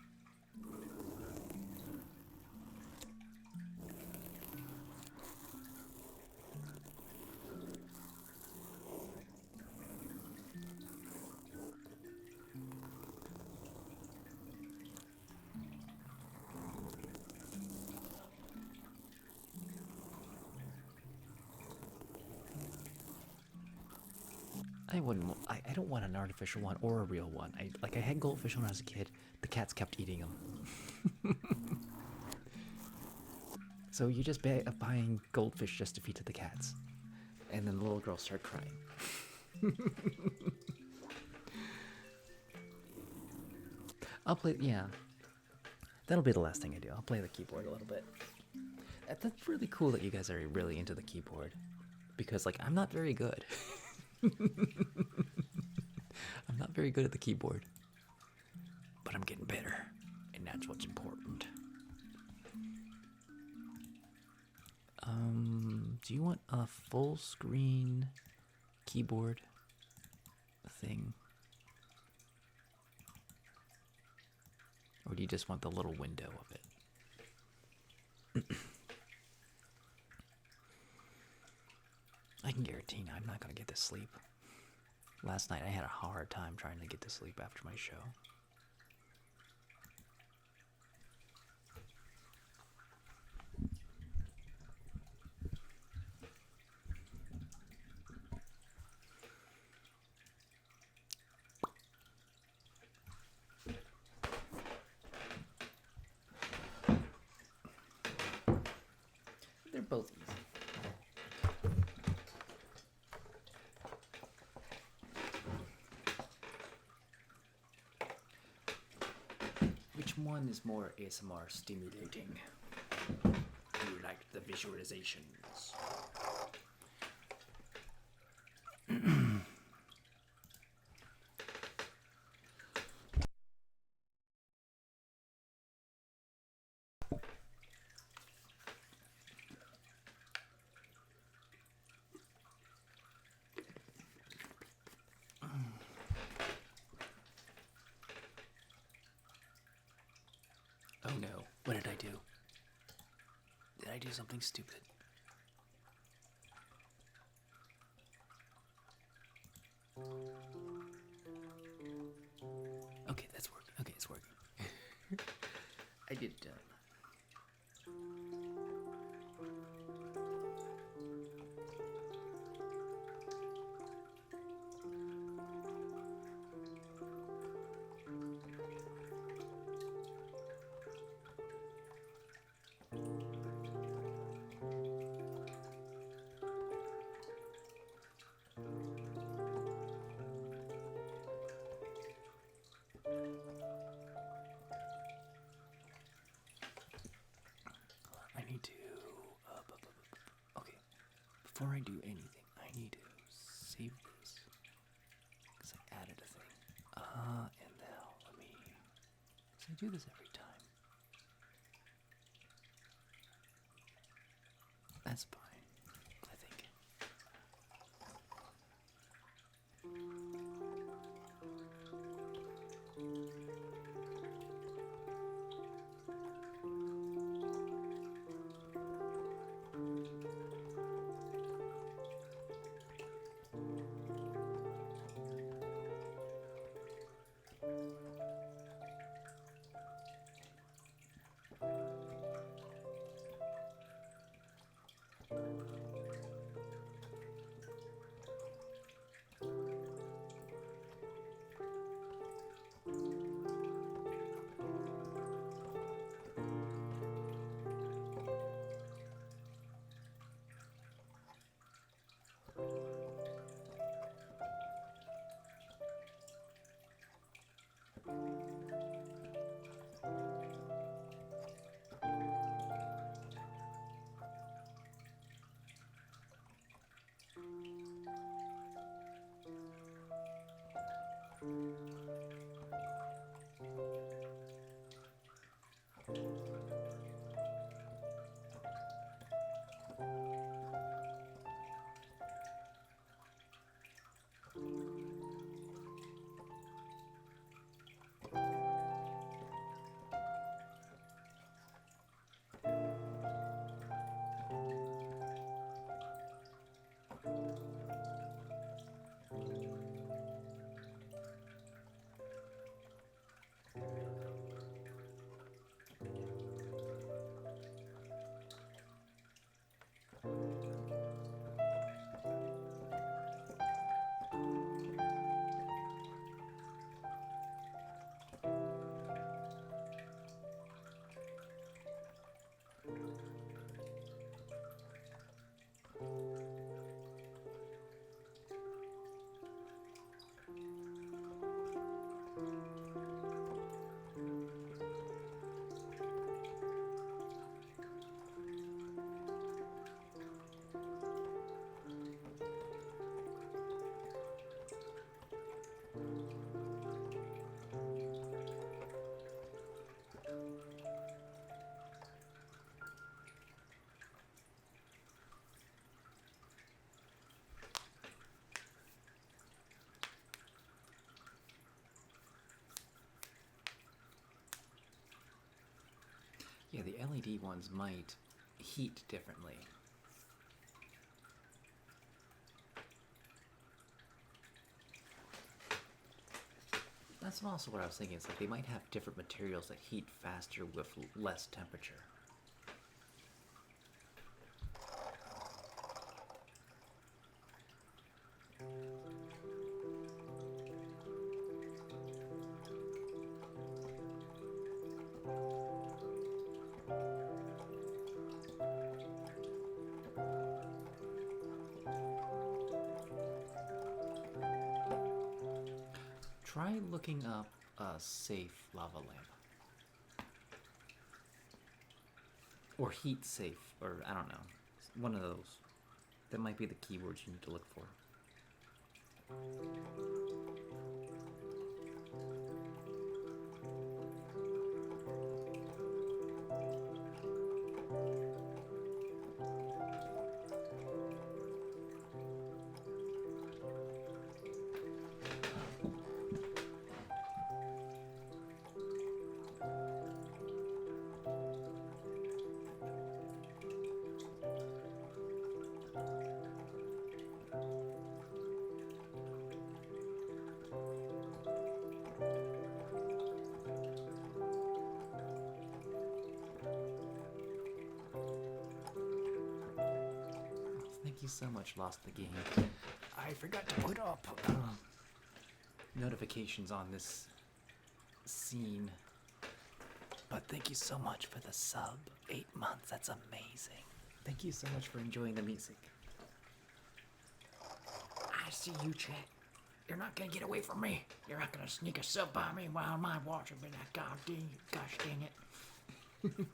I wouldn't. I don't want an artificial one or a real one. I had goldfish when I was a kid. The cats kept eating them. So you just buying goldfish just to feed to the cats, and then the little girls start crying. I'll play. Yeah, that'll be the last thing I do. I'll play the keyboard a little bit. That's really cool that you guys are really into the keyboard, because like I'm not very good. I'm not very good at the keyboard, but I'm getting better, and that's what's important. Do you want a full screen keyboard thing? Or do you just want the little window of it? I can guarantee I'm not going to get to sleep. Last night I had a hard time trying to get to sleep after my show. They're both easy. Which one is more ASMR stimulating? Do you like the visualizations? Oh no, what did I do? Did I do something stupid? Okay, that's working. Okay, it's working. I did I need to. Okay, before I do anything, I need to save this because I added a thing. And now let me. So I do this every time. That's fine, I think. Yeah, the LED ones might heat differently. That's also what I was thinking. It's like they might have different materials that heat faster with less temperature. Try looking up a safe lava lamp. Or heat safe, or I don't know. One of those. That might be the keywords you need to look for. Thank you so much, Lost the Game. I forgot to put up notifications on this scene. But thank you so much for the sub. 8 months, that's amazing. Thank you so much for enjoying the music. I see you, Chet. You're not gonna get away from me. You're not gonna sneak a sub by me while my watch will be that gosh dang it.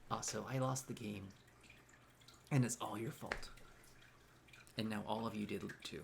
Also, I lost the game, and it's all your fault. And now all of you did too.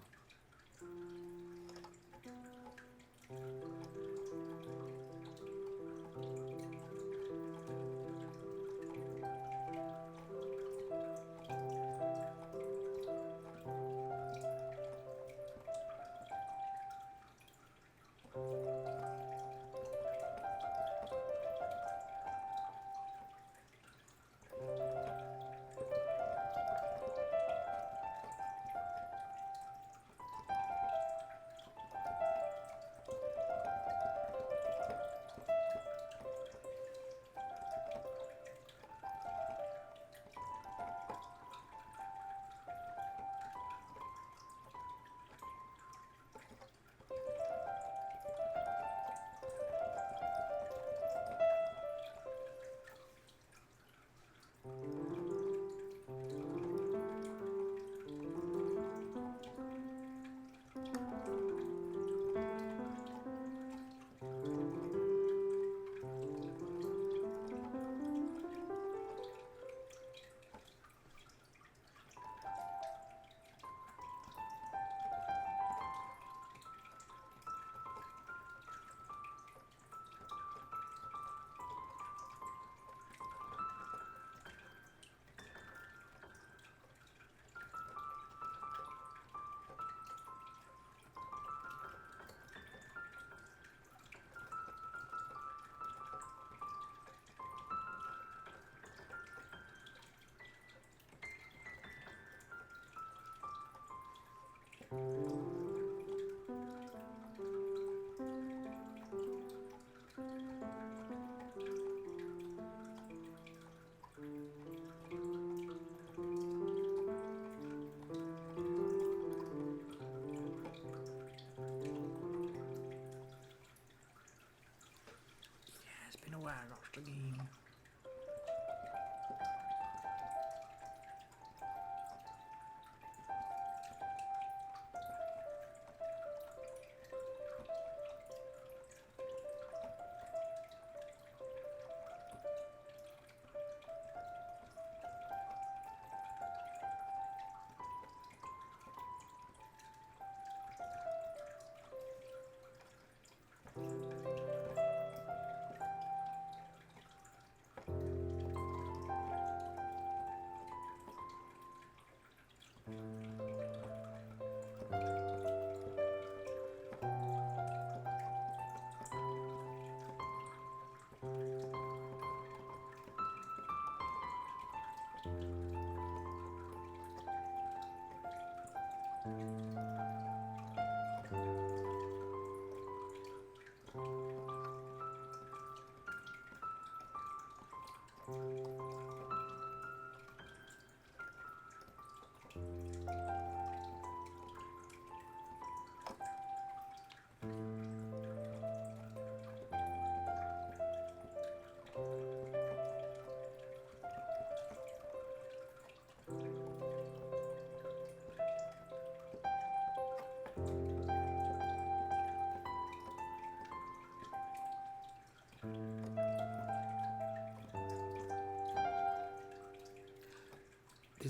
Yeah, it's been a while, Lost the Game.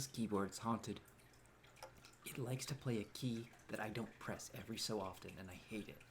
This keyboard's haunted. It likes to play a key that I don't press every so often, and I hate it.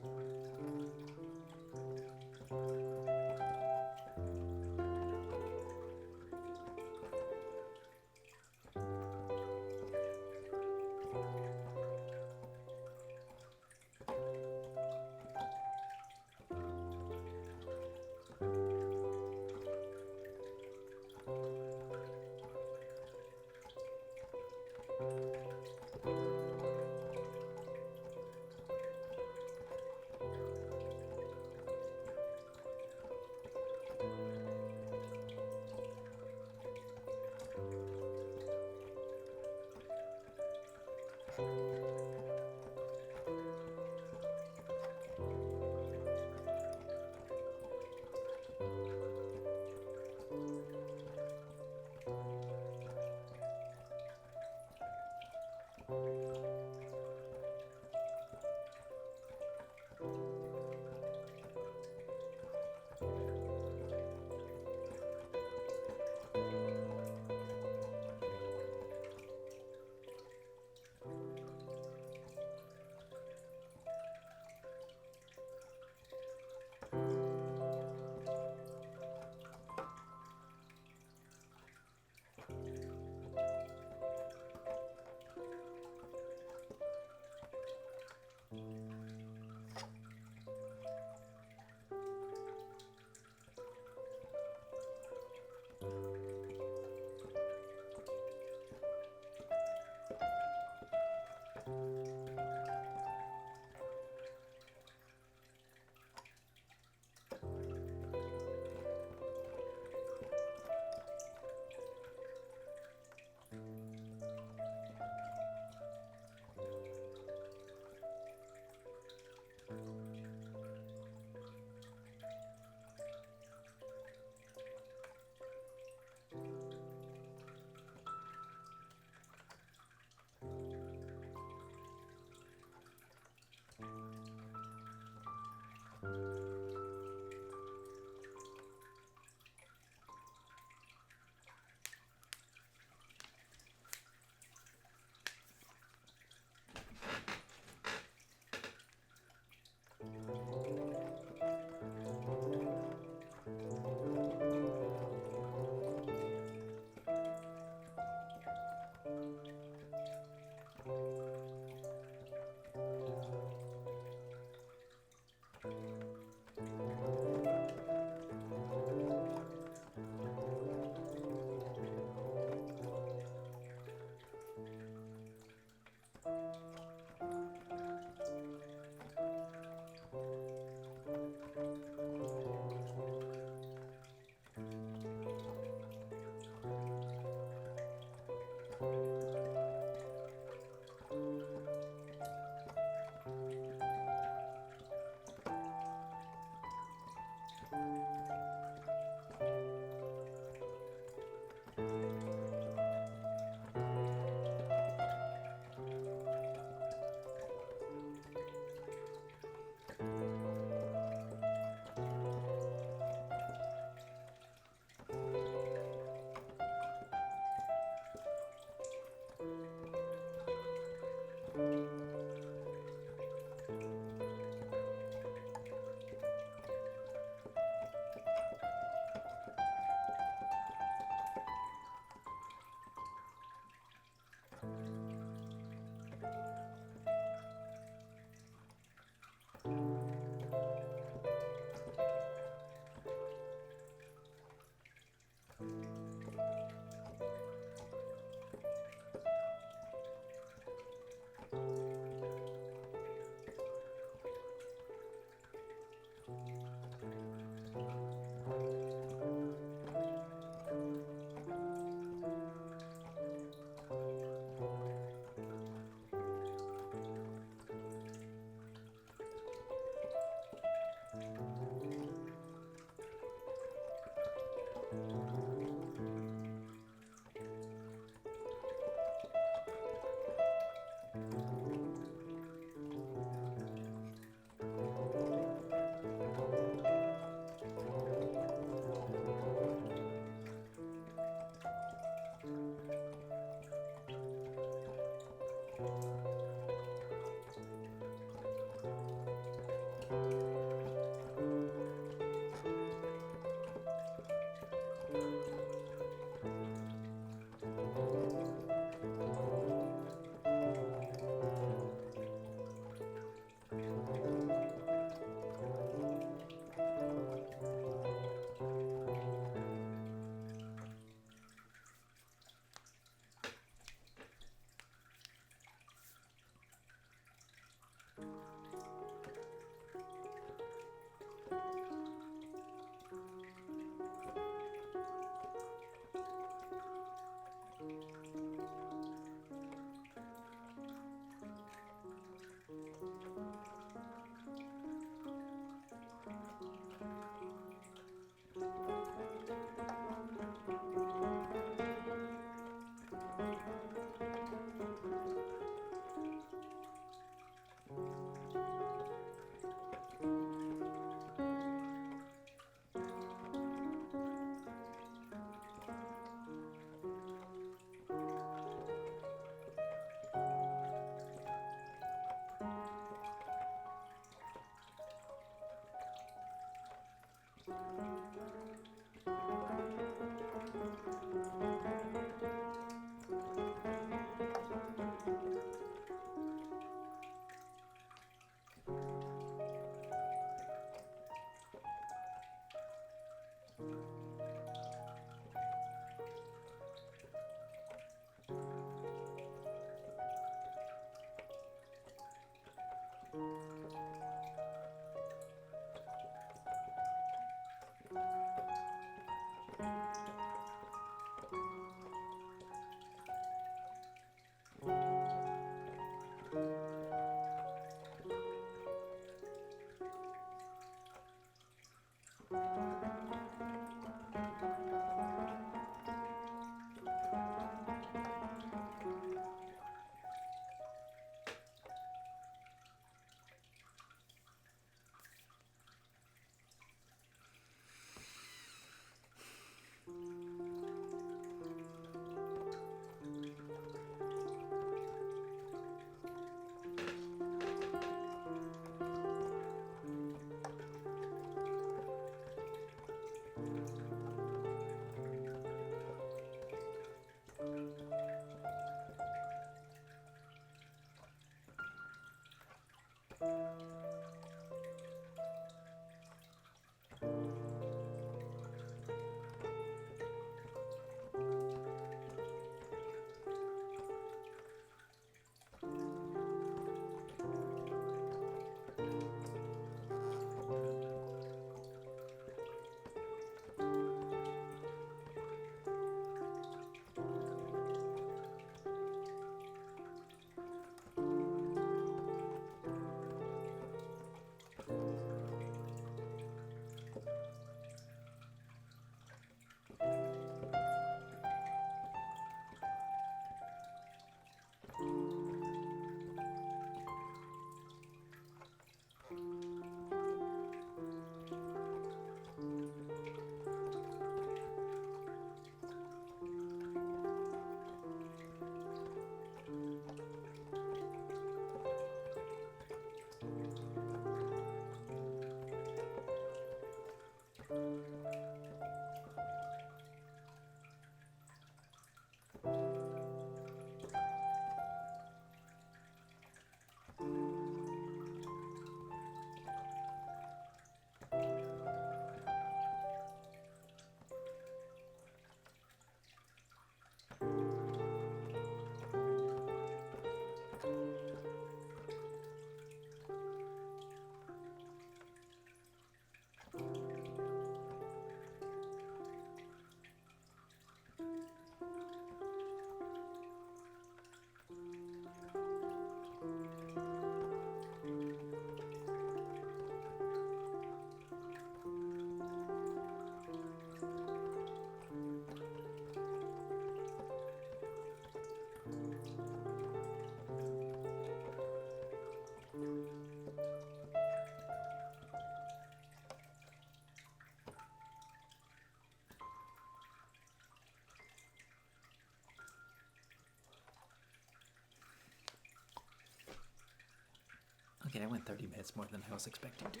Okay, I went 30 minutes more than I was expecting to.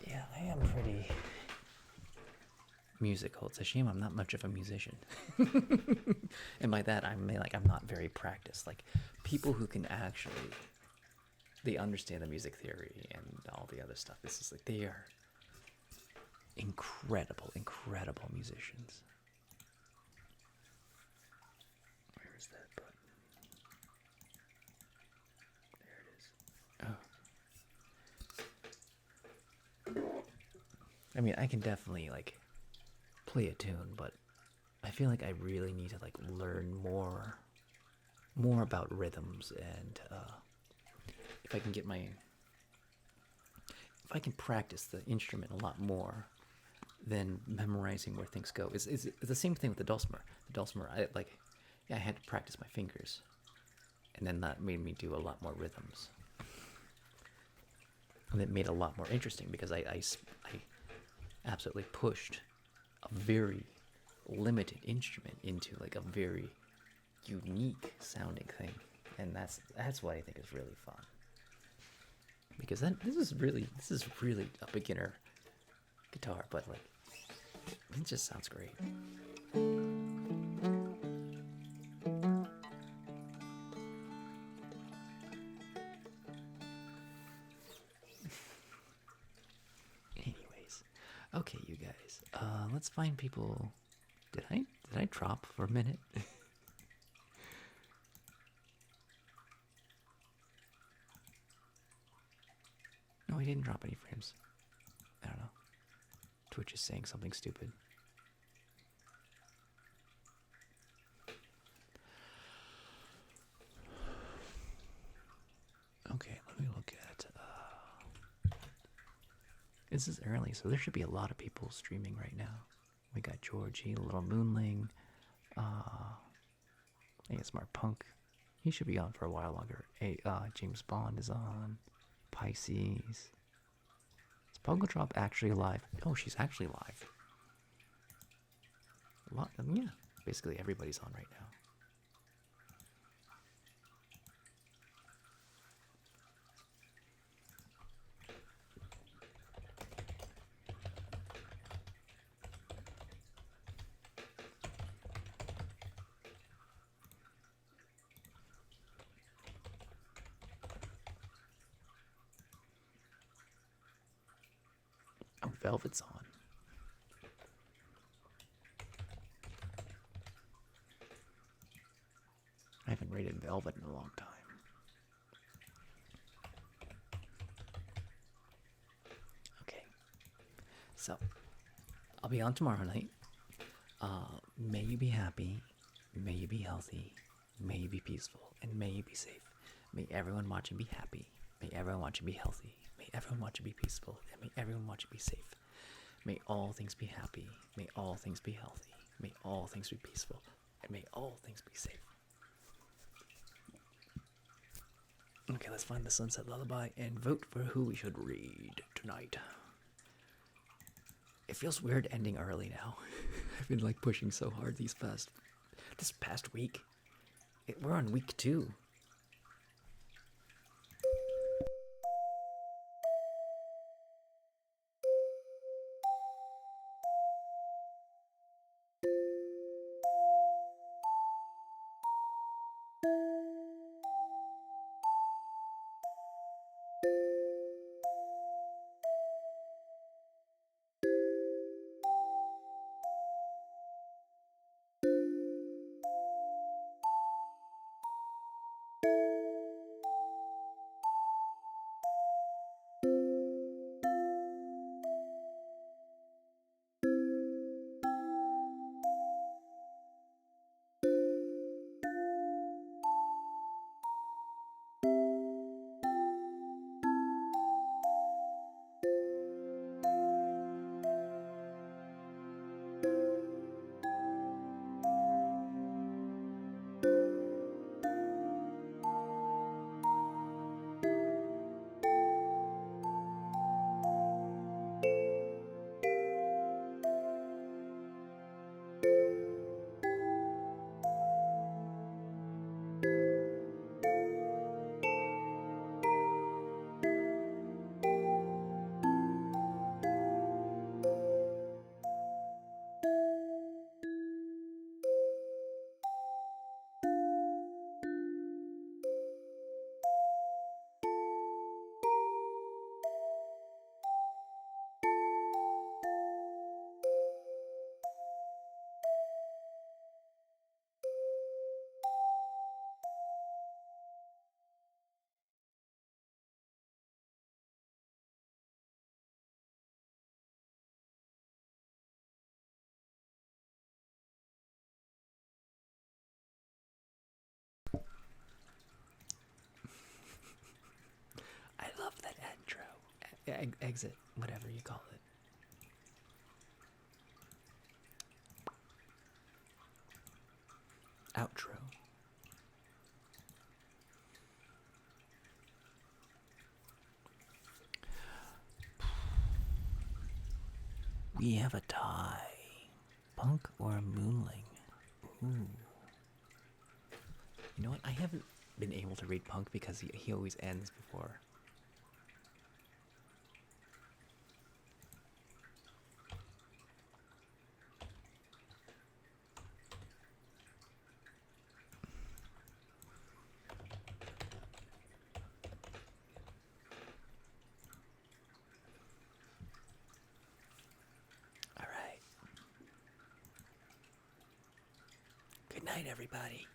Yeah, I am pretty. Musical. It's a shame I'm not much of a musician. And by that I mean like I'm not very practiced. Like people who can actually they understand the music theory and all the other stuff. It's just like they are incredible, incredible musicians. Where is that button? There it is. Oh. I mean, I can definitely like play a tune, but I feel like I really need to like learn more about rhythms and if I can get if I can practice the instrument a lot more than memorizing where things go. It's the same thing with the dulcimer. The dulcimer, I had to practice my fingers, and then that made me do a lot more rhythms, and it made it a lot more interesting because I absolutely pushed a very limited instrument into like a very unique sounding thing, and that's what I think is really fun. Because this is really a beginner guitar, but like it just sounds great. Anyways, okay, you guys, let's find people. Did I drop for a minute? No, I didn't drop any frames. I don't know. Twitch is saying something stupid. Okay, let me look at. This is early, so there should be a lot of people streaming right now. We got Georgie, Little Moonling. I think Smart Punk. He should be on for a while longer. Hey, James Bond is on. Pisces. Is Pungle Drop actually live? Oh, she's actually live. Yeah, basically everybody's on right now. velvet's on. I haven't rated velvet in a long time. Okay. So, I'll be on tomorrow night. May you be happy. May you be healthy. May you be peaceful. And may you be safe. May everyone watch you be happy. May everyone watch you be healthy. May everyone watch you be peaceful. And may everyone watch you be safe. May all things be happy. May all things be healthy. May all things be peaceful. And may all things be safe. Okay, let's find the Sunset Lullaby and vote for who we should read tonight. It feels weird ending early now. I've been like pushing so hard this past week. We're on week 2. I love that intro. Exit, whatever you call it. Outro. We have a tie. Punk or a moonling? Ooh. You know what? I haven't been able to read Punk because he always ends before. All right. Good night, everybody.